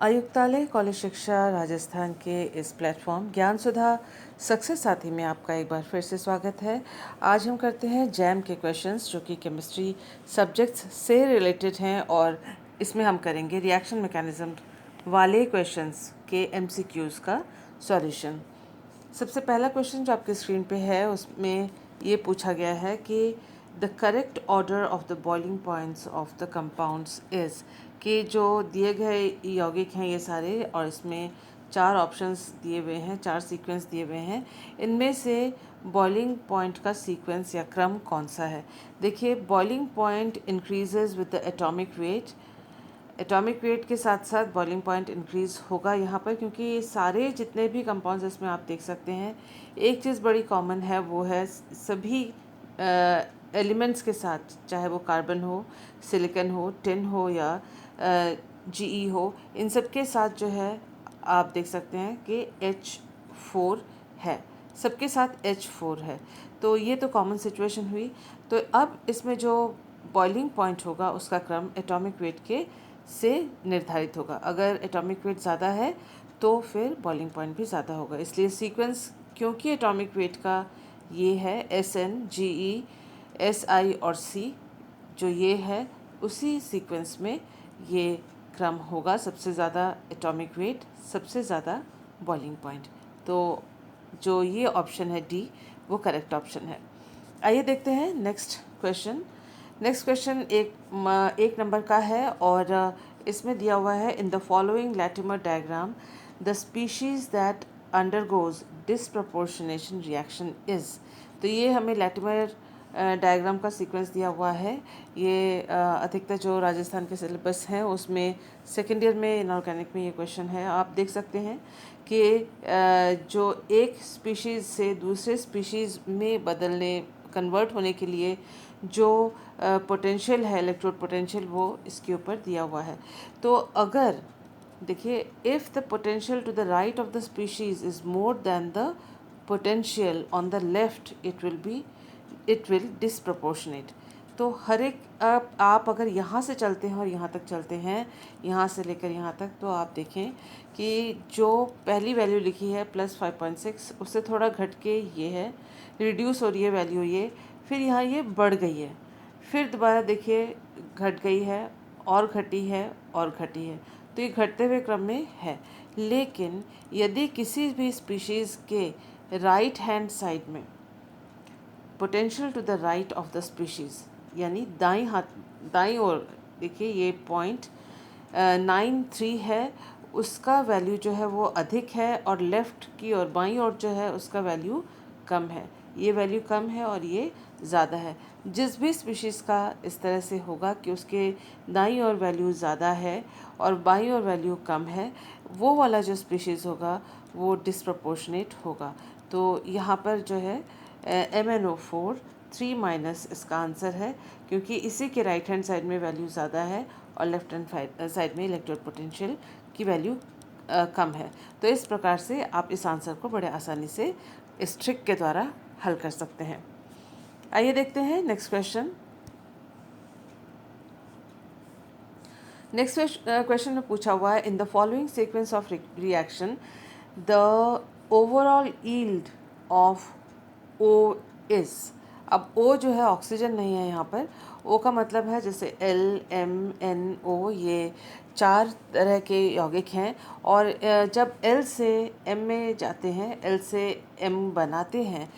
आयुक्तालय कॉलेज शिक्षा राजस्थान के इस प्लेटफॉर्म ज्ञान सुधा सक्सेस साथी में आपका एक बार फिर से स्वागत है। आज हम करते हैं जैम के क्वेश्चंस जो कि केमिस्ट्री सब्जेक्ट्स से रिलेटेड हैं और इसमें हम करेंगे रिएक्शन मैकेनिज्म वाले क्वेश्चंस के एमसीक्यूज़ का सॉल्यूशन। सबसे पहला क्वेश्चन जो आपके स्क्रीन पे है उसमें ये पूछा गया है कि the correct order of the boiling points of the compounds is, कि जो दिए गए यौगिक हैं ये सारे और इसमें 4 ऑप्शंस दिए हुए हैं, 4 सीक्वेंस दिए हुए हैं, इनमें से बॉइलिंग पॉइंट का सीक्वेंस या क्रम कौन सा है। देखिए, boiling point increases with the atomic weight. Atomic weight के साथ साथ बॉइलिंग पॉइंट इंक्रीज़ होगा यहाँ पर, क्योंकि ये सारे जितने भी कंपाउंड्स इसमें आप देख सकते हैं, एक चीज़ बड़ी कॉमन है, वो है सभी एलिमेंट्स के साथ, चाहे वो कार्बन हो, सिलिकॉन हो, टिन हो या जीई हो, इन सब के साथ जो है आप देख सकते हैं कि H4 है, सबके साथ H4 है। तो ये तो कॉमन सिचुएशन हुई। तो अब इसमें जो बॉइलिंग पॉइंट होगा उसका क्रम एटॉमिक वेट के से निर्धारित होगा। अगर एटॉमिक वेट ज़्यादा है तो फिर बॉइलिंग पॉइंट भी ज़्यादा होगा। इसलिए सीक्वेंस, क्योंकि एटॉमिक वेट का ये है SN, GE, SI और C, जो ये है उसी सीक्वेंस में ये क्रम होगा। सबसे ज़्यादा एटॉमिक वेट, सबसे ज़्यादा बॉइलिंग पॉइंट। तो जो ये ऑप्शन है डी, वो करेक्ट ऑप्शन है। आइए देखते हैं नेक्स्ट क्वेश्चन। नेक्स्ट क्वेश्चन एक नंबर का है और इसमें दिया हुआ है, in the following Latimer diagram the species that undergoes disproportionation reaction is. तो ये हमें लैटिमर डायग्राम का सीक्वेंस दिया हुआ है। ये अधिकतर जो राजस्थान के सिलेबस हैं उसमें सेकेंड ईयर में इनऑर्गेनिक में ये क्वेश्चन है। आप देख सकते हैं कि जो एक स्पीशीज़ से दूसरे स्पीशीज़ में कन्वर्ट होने के लिए जो पोटेंशियल है, इलेक्ट्रोड पोटेंशियल, वो इसके ऊपर दिया हुआ है। तो अगर देखिए, if the potential to the right of the species is more than the potential on the left, it will disproportionate. तो हर एक आप अगर यहाँ से चलते हैं और यहाँ तक चलते हैं, यहाँ से लेकर यहाँ तक, तो आप देखें कि जो पहली वैल्यू लिखी है +5.6, उससे थोड़ा घट के ये है, रिड्यूस हो रही है वैल्यू ये, फिर यहाँ ये बढ़ गई है, फिर दोबारा देखिए घट गई है और घटी है और घटी है। तो ये घटते हुए क्रम में है। लेकिन यदि किसी भी स्पीशीज़ के राइट हैंड साइड में potential to the right of the species, यानी दाईं ओर, देखिए ये 0.93 है, उसका वैल्यू जो है वो अधिक है, और लेफ़्ट की और बाईं ओर जो है उसका वैल्यू कम है। ये वैल्यू कम है और ये ज़्यादा है। जिस भी स्पीशीज़ का इस तरह से होगा कि उसके दाईं ओर वैल्यू ज़्यादा है और बाईं ओर वैल्यू कम है, वो वाला जो स्पीशीज़ होगा वो डिसप्रपोर्शनेट होगा। तो यहाँ पर जो है MnO4 3- इसका आंसर है, क्योंकि इसी के राइट हैंड साइड में वैल्यू ज़्यादा है और लेफ्ट हैंड साइड में इलेक्ट्रोड पोटेंशियल की वैल्यू कम है। तो इस प्रकार से आप इस आंसर को बड़े आसानी से इस ट्रिक के द्वारा हल कर सकते हैं। आइए देखते हैं नेक्स्ट क्वेश्चन। नेक्स्ट क्वेश्चन में पूछा हुआ है, in the following sequence of reaction the overall yield of O is. अब O जो है ऑक्सीजन नहीं है यहाँ पर। O का मतलब है जैसे L, M, N, O, ये 4 तरह के यौगिक हैं, और जब L से M में जाते हैं, L से M बनाते हैं,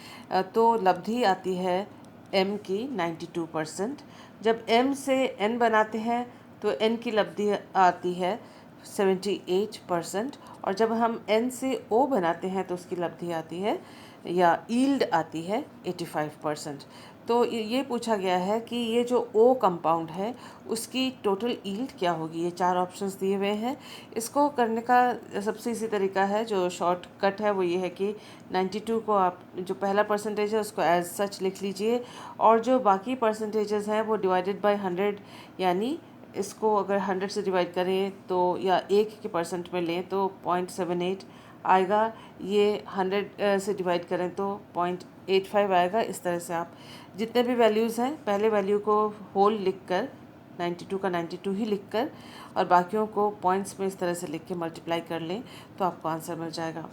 तो लब्धि आती है M की 92%। जब M से N बनाते हैं तो N की लब्धि आती है 78%, और जब हम N से O बनाते हैं तो उसकी लब्धि आती है या ईल्ड आती है 85%। तो ये पूछा गया है कि ये जो O कंपाउंड है उसकी टोटल ईल्ड क्या होगी। ये 4 ऑप्शंस दिए हुए हैं। इसको करने का सबसे इजी तरीका है, जो शॉर्टकट है, वो ये है कि 92 को आप जो पहला परसेंटेज है उसको एज सच लिख लीजिए, और जो बाकी परसेंटेजेस हैं वो डिवाइडेड बाय 100, यानी इसको अगर 100 से डिवाइड करें तो या 1 के परसेंट में लें तो 0.78 आएगा, ये 100 से डिवाइड करें तो 0.85 आएगा। इस तरह से आप जितने भी वैल्यूज़ हैं, पहले वैल्यू को होल लिखकर 92 का 92 ही लिखकर और बाकियों को पॉइंट्स में इस तरह से लिख के मल्टीप्लाई कर लें तो आपको आंसर मिल जाएगा।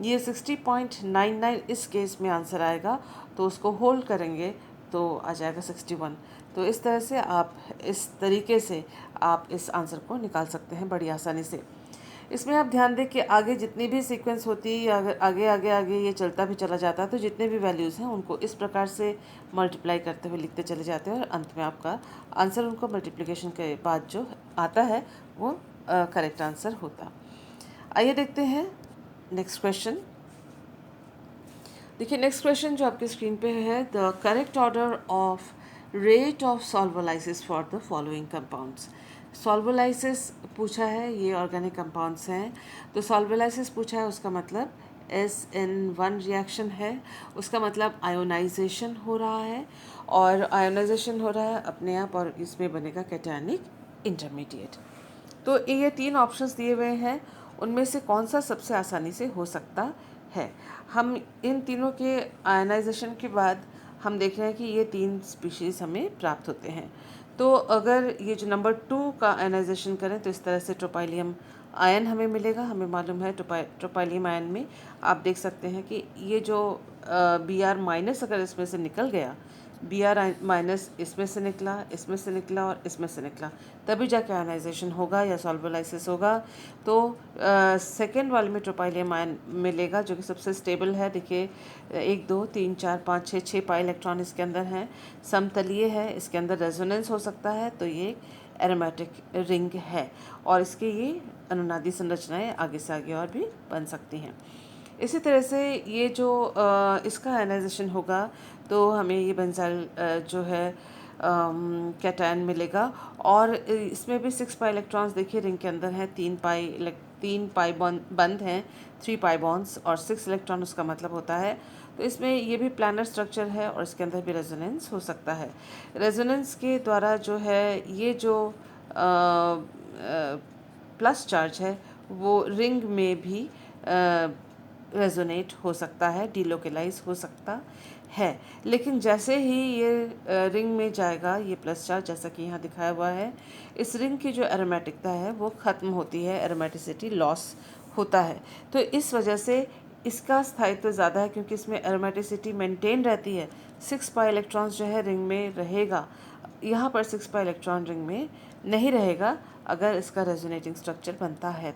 ये 60.99 इस केस में आंसर आएगा, तो उसको होल्ड करेंगे तो आ जाएगा 61। तो इस तरह से आप इस तरीके से आप इस आंसर को निकाल सकते हैं बड़ी आसानी से। इसमें आप ध्यान दें कि आगे जितनी भी सीक्वेंस होती है, अगर आगे आगे आगे ये चलता भी चला जाता है तो जितने भी वैल्यूज़ हैं उनको इस प्रकार से मल्टीप्लाई करते हुए लिखते चले जाते हैं और अंत में आपका आंसर उनको मल्टीप्लिकेशन के बाद जो आता है वो करेक्ट आंसर होता। आइए देखते हैं नेक्स्ट क्वेश्चन। देखिए नेक्स्ट क्वेश्चन जो आपकी स्क्रीन पे है, the correct order of rate of solvolysis for the following compounds. Solvolysis पूछा है, ये ऑर्गेनिक कंपाउंड्स हैं। तो सॉल्वोलाइसिस पूछा है, उसका मतलब SN1 रिएक्शन है, उसका मतलब आयोनाइजेशन हो रहा है और आयोनाइजेशन हो रहा है अपने आप और इसमें बनेगा कैटायनिक इंटरमीडिएट। तो ये 3 ऑप्शंस दिए हुए हैं, उनमें से कौन सा सबसे आसानी से हो सकता है। हम इन तीनों के आयनाइजेशन के बाद हम देख रहे हैं कि ये 3 स्पीशीज़ हमें प्राप्त होते हैं। तो अगर ये जो नंबर 2 का आयनाइजेशन करें तो इस तरह से ट्रोपाइलियम आयन हमें मिलेगा। हमें मालूम है ट्रोपाइलियम आयन में आप देख सकते हैं कि ये जो Br माइनस अगर इसमें से निकल गया, Br माइनस इसमें से निकला, इसमें से निकला और इसमें से निकला, तभी जाके आयनाइजेशन होगा या सॉल्वोलाइसिस होगा। तो सेकेंड वाले में ट्रोपाइलियम आयन मिलेगा जो कि सबसे स्टेबल है। देखिए 1 2 3 4 5 6 6 पाई इलेक्ट्रॉन इसके अंदर हैं, समतलीय है, इसके अंदर रेजोनेंस हो सकता है, तो ये एरोमेटिक रिंग है और इसके ये अनुनादी संरचनाएं आगे से आगे और भी बन सकती हैं। इसी तरह से ये जो इसका आयनाइजेशन होगा तो हमें ये बेंजाइल जो है कैटायन मिलेगा और इसमें भी 6 पाई इलेक्ट्रॉन्स देखिए रिंग के अंदर हैं, 3 पाई बंद हैं, 3 पाई बॉन्ड्स और 6 इलेक्ट्रॉन उसका मतलब होता है। तो इसमें ये भी प्लानर स्ट्रक्चर है और इसके अंदर भी रेजोनेंस हो सकता है। रेजोनेंस के द्वारा जो है ये जो प्लस चार्ज है वो रिंग में भी रेजोनेट हो सकता है, डिलोकलाइज हो सकता है। लेकिन जैसे ही ये रिंग में जाएगा ये प्लस चार्ज, जैसा कि यहाँ दिखाया हुआ है, इस रिंग की जो एरोमेटिकता है वो ख़त्म होती है, एरोमेटिसिटी लॉस होता है। तो इस वजह से इसका स्थायित्व ज़्यादा है क्योंकि इसमें एरोमेटिसिटी मेंटेन रहती है। 6 पाई इलेक्ट्रॉन्स जो है रिंग में रहेगा, यहाँ पर 6 पाई इलेक्ट्रॉन रिंग में नहीं रहेगा अगर इसका रेजोनेटिंग स्ट्रक्चर बनता है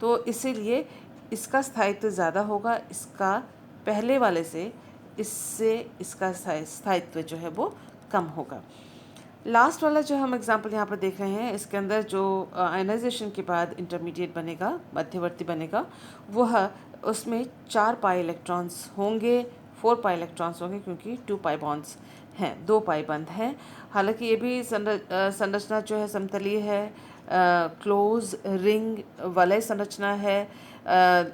तो इसीलिए इसका स्थायित्व ज़्यादा होगा इसका पहले वाले से, इससे इसका स्थायित्व जो है वो कम होगा। लास्ट वाला जो हम एग्जांपल यहाँ पर देख रहे हैं, इसके अंदर जो आयनाइजेशन के बाद इंटरमीडिएट बनेगा, मध्यवर्ती बनेगा, वह उसमें 4 पाई इलेक्ट्रॉन्स होंगे, 4 पाई इलेक्ट्रॉन्स होंगे क्योंकि 2 पाई बॉन्ड्स हैं, 2 पाई बंद हैं। हालांकि ये भी संरचना जो है समतलीय है, क्लोज रिंग वलय संरचना है,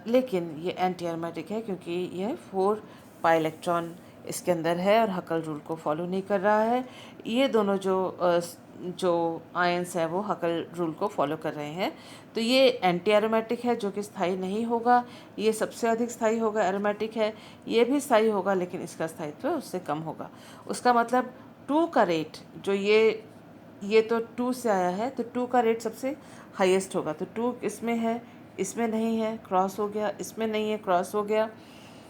लेकिन ये एंटी एरोमेटिक है क्योंकि यह 4 पाई इलेक्ट्रॉन इसके अंदर है और हकल रूल को फॉलो नहीं कर रहा है। ये दोनों जो आयंस है वो हकल रूल को फॉलो कर रहे हैं। तो ये एंटी एरोमेटिक है जो कि स्थायी नहीं होगा, ये सबसे अधिक स्थायी होगा, एरोमेटिक है, ये भी स्थायी होगा लेकिन इसका स्थायित्व उससे कम होगा। उसका मतलब 2 का रेट जो ये तो 2 से आया है तो 2 का रेट सबसे हाईएस्ट होगा। तो 2 इसमें है, इसमें नहीं है, क्रॉस हो गया, इसमें नहीं है, क्रॉस हो गया।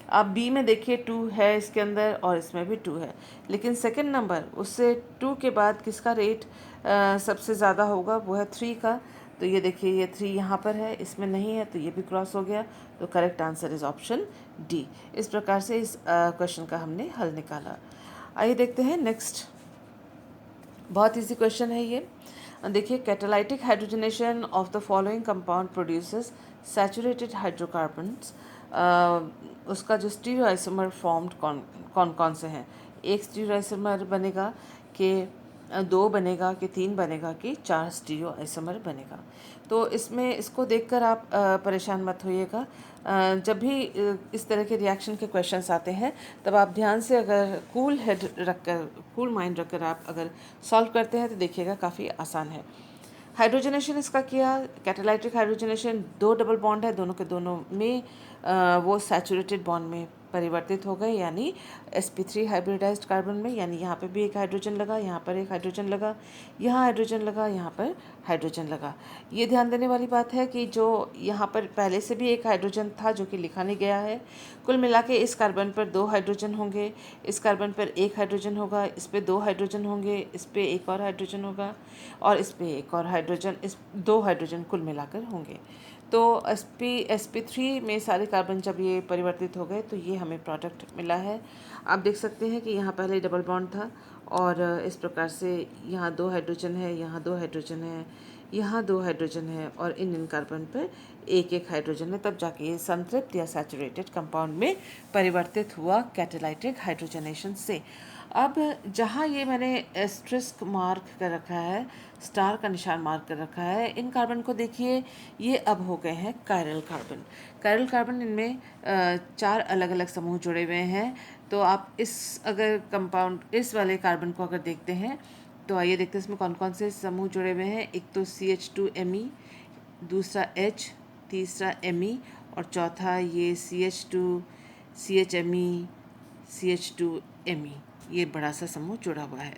आप बी में देखिए 2 है इसके अंदर और इसमें भी 2 है, लेकिन सेकंड नंबर उससे 2 के बाद किसका रेट सबसे ज़्यादा होगा, वो है 3 का। तो ये देखिए ये 3 यहाँ पर है, इसमें नहीं है, तो ये भी क्रॉस हो गया। तो correct answer is option D. इस प्रकार से इस क्वेश्चन का हमने हल निकाला। आइए देखते हैं नेक्स्ट। बहुत ईजी क्वेश्चन है ये। देखिए catalytic hydrogenation of the following compound produces saturated hydrocarbons. उसका जो स्टीरियो आइसोमर फॉर्म्ड कौन कौन से हैं। एक स्टीरियो आइसोमर बनेगा कि 2 बनेगा कि 3 बनेगा कि 4 स्टीरियो आइसोमर बनेगा। तो इसमें इसको देखकर आप परेशान मत होइएगा। जब भी इस तरह के रिएक्शन के क्वेश्चंस आते हैं तब आप ध्यान से अगर कूल हेड रखकर, कूल माइंड रखकर आप अगर सॉल्व करते हैं तो देखिएगा काफ़ी आसान है। हाइड्रोजनेशन इसका किया, कैटालाइटिक हाइड्रोजनेशन, 2 डबल बॉन्ड है, दोनों के दोनों में वो सैचुरेटेड बॉन्ड में परिवर्तित हो गए, यानी sp3 हाइब्रिडाइज्ड कार्बन में, यानी यहाँ पे भी एक हाइड्रोजन लगा, यहाँ पर एक हाइड्रोजन लगा, यहाँ हाइड्रोजन लगा, यहाँ पर हाइड्रोजन लगा। ये ध्यान देने वाली बात है कि जो यहाँ पर पहले से भी एक हाइड्रोजन था जो कि लिखा नहीं गया है। कुल मिला के इस कार्बन पर 2 हाइड्रोजन होंगे, इस कार्बन पर 1 हाइड्रोजन होगा, इस पर 2 हाइड्रोजन होंगे, इस पर एक और हाइड्रोजन होगा, और इस पर एक और हाइड्रोजन, इस 2 हाइड्रोजन कुल मिलाकर होंगे। तो sp3 में सारे कार्बन जब ये परिवर्तित हो गए तो ये हमें प्रोडक्ट मिला है। आप देख सकते हैं कि यहाँ पहले डबल बॉन्ड था और इस प्रकार से यहाँ 2 हाइड्रोजन है, यहाँ 2 हाइड्रोजन है, यहाँ 2 हाइड्रोजन है, और इन कार्बन पर एक एक हाइड्रोजन है, तब जाके ये संतृप्त या सैचुरेटेड कंपाउंड में परिवर्तित हुआ कैटालाइटिक हाइड्रोजनेशन से। अब जहाँ ये मैंने एस्ट्रिस्क मार्क कर रखा है, स्टार का निशान मार्क कर रखा है, इन कार्बन को देखिए, ये अब हो गए हैं कायरल कार्बन। कायरल कार्बन, इनमें 4 अलग अलग समूह जुड़े हुए हैं। तो आप अगर कंपाउंड इस वाले कार्बन को अगर देखते हैं तो आइए देखते हैं इसमें कौन कौन से समूह जुड़े हुए हैं। एक तो CH2Me, दूसरा H, तीसरा Me, और चौथा ये CH2, CHMe, CH2Me, ये बड़ा सा समूह जुड़ा हुआ है।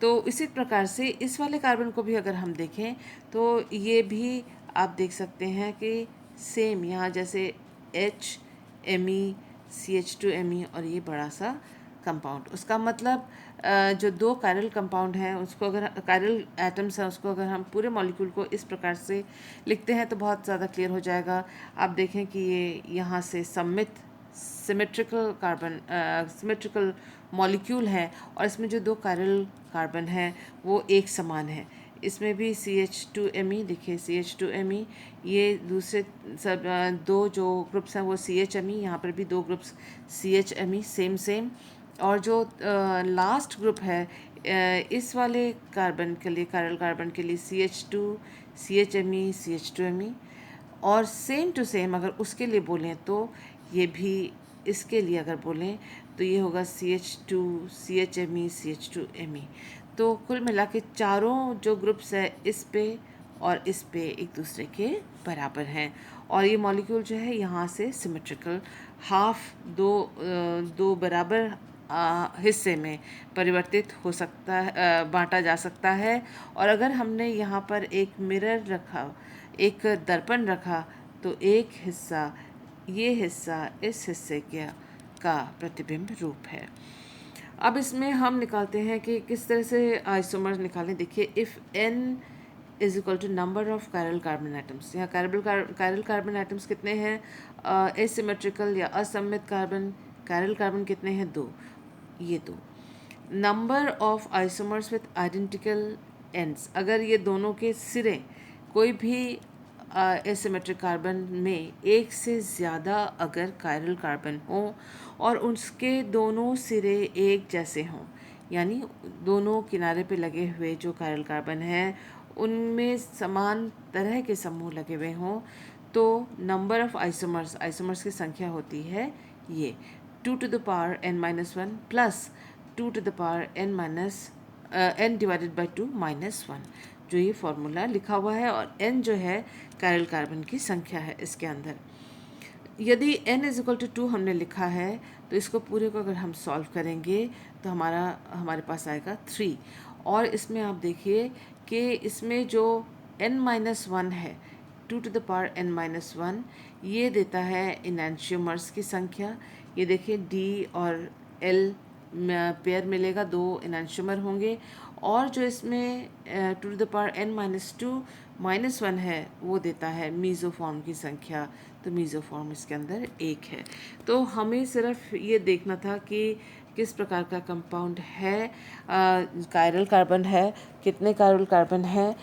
तो इसी प्रकार से इस वाले कार्बन को भी अगर हम देखें तो ये भी आप देख सकते हैं कि सेम यहाँ जैसे HMe, CH2Me, और ये बड़ा सा कंपाउंड, उसका मतलब जो 2 कायरल कंपाउंड हैं उसको अगर कायरल एटम्स हैं उसको अगर हम पूरे मॉलिक्यूल को इस प्रकार से लिखते हैं तो बहुत ज़्यादा क्लियर हो जाएगा। आप देखें कि ये यहाँ से सिमेट्रिकल कार्बन, सिमेट्रिकल मॉलिक्यूल है, और इसमें जो 2 कायरल कार्बन हैं वो एक समान है। इसमें भी CH2Me, देखिए CH2Me, ये दूसरे सब 2 जो ग्रुप्स हैं वो CHMe, यहाँ पर भी 2 ग्रुप्स CHMe, सेम सेम। और जो लास्ट ग्रुप है इस वाले कार्बन के लिए, कायरल कार्बन के लिए, CH2, CHMe, CH2Me, और सेम टू सेम अगर उसके लिए बोलें तो ये भी इसके लिए अगर बोलें तो ये होगा CH2, CHMe, CH2Me। तो कुल मिला के चारों जो ग्रुप्स है इस पे और इस पे एक दूसरे के बराबर हैं, और ये मॉलिक्यूल जो है यहाँ से सिमेट्रिकल हाफ दो बराबर हिस्से में परिवर्तित हो सकता है, बांटा जा सकता है। और अगर हमने यहाँ पर एक मिरर रखा, एक दर्पण रखा, तो एक हिस्सा, ये हिस्सा इस हिस्से का प्रतिबिंब रूप है। अब इसमें हम निकालते हैं कि किस तरह से आइसोमर्स निकालें। देखिए, if n is equal to number of chiral carbon atoms, यहाँ कायरल कार्बन एटम्स कितने हैं, एसिमेट्रिकल या असममित कायरल कार्बन कितने हैं, 2, ये 2। Number of isomers with identical ends, अगर ये दोनों के सिरे कोई भी एसिमेट्रिक कार्बन में एक से ज़्यादा अगर कायरल कार्बन हो और उसके दोनों सिरे एक जैसे हों, यानी दोनों किनारे पे लगे हुए जो कायरल कार्बन हैं उनमें समान तरह के समूह लगे हुए हों, तो नंबर ऑफ आइसोमर्स की संख्या होती है ये 2 to the power n-1 plus 2 to the power n divided by 2 -1, जो ये फॉर्मूला लिखा हुआ है। और n जो है कायरल कार्बन की संख्या है इसके अंदर। यदि n इज इक्वल टू 2 हमने लिखा है तो इसको पूरे को अगर हम सॉल्व करेंगे तो हमारे पास आएगा 3। और इसमें आप देखिए कि इसमें जो n-1 है, 2 to the power n-1, ये देता है इनैंशियोमर्स की संख्या। ये देखिए D और L पेयर मिलेगा, 2 इनैंशियोमर होंगे। और जो इसमें 2 to the power n-2 -1 है वो देता है मीज़ोफॉर्म की संख्या, तो मीज़ोफॉर्म इसके अंदर 1 है। तो हमें सिर्फ ये देखना था कि किस प्रकार का कंपाउंड है, कायरल कार्बन है, कितने कायरल कार्बन हैं,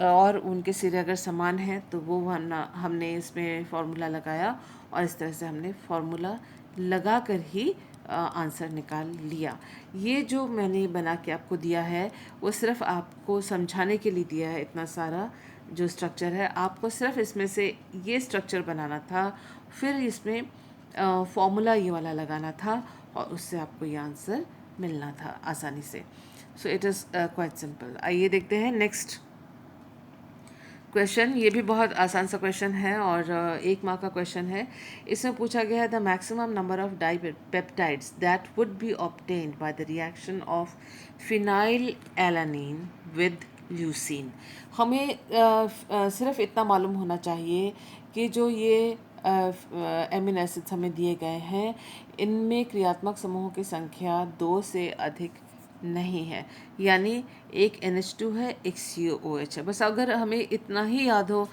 और उनके सिरे अगर समान हैं तो वो हमने इसमें फार्मूला लगाया, और इस तरह से हमने फार्मूला लगा कर ही आंसर निकाल लिया। ये जो मैंने बना के आपको दिया है वो सिर्फ आपको समझाने के लिए दिया है। इतना सारा जो स्ट्रक्चर है आपको सिर्फ इसमें से ये स्ट्रक्चर बनाना था, फिर इसमें फॉर्मूला ये वाला लगाना था, और उससे आपको ये आंसर मिलना था आसानी से। So it is quite simple. आइए देखते हैं नेक्स्ट क्वेश्चन ये भी बहुत आसान सा क्वेश्चन है और 1 मार्क का क्वेश्चन है। इसमें पूछा गया है the maximum number of dipeptides that would be obtained by the reaction of phenyl alanine with leucine. हमें सिर्फ इतना मालूम होना चाहिए कि जो ये एमिनो एसिड्स हमें दिए गए हैं इनमें क्रियात्मक समूहों की संख्या 2 से अधिक नहीं है, यानी एक NH2 है, एक COOH है। बस अगर हमें इतना ही याद हो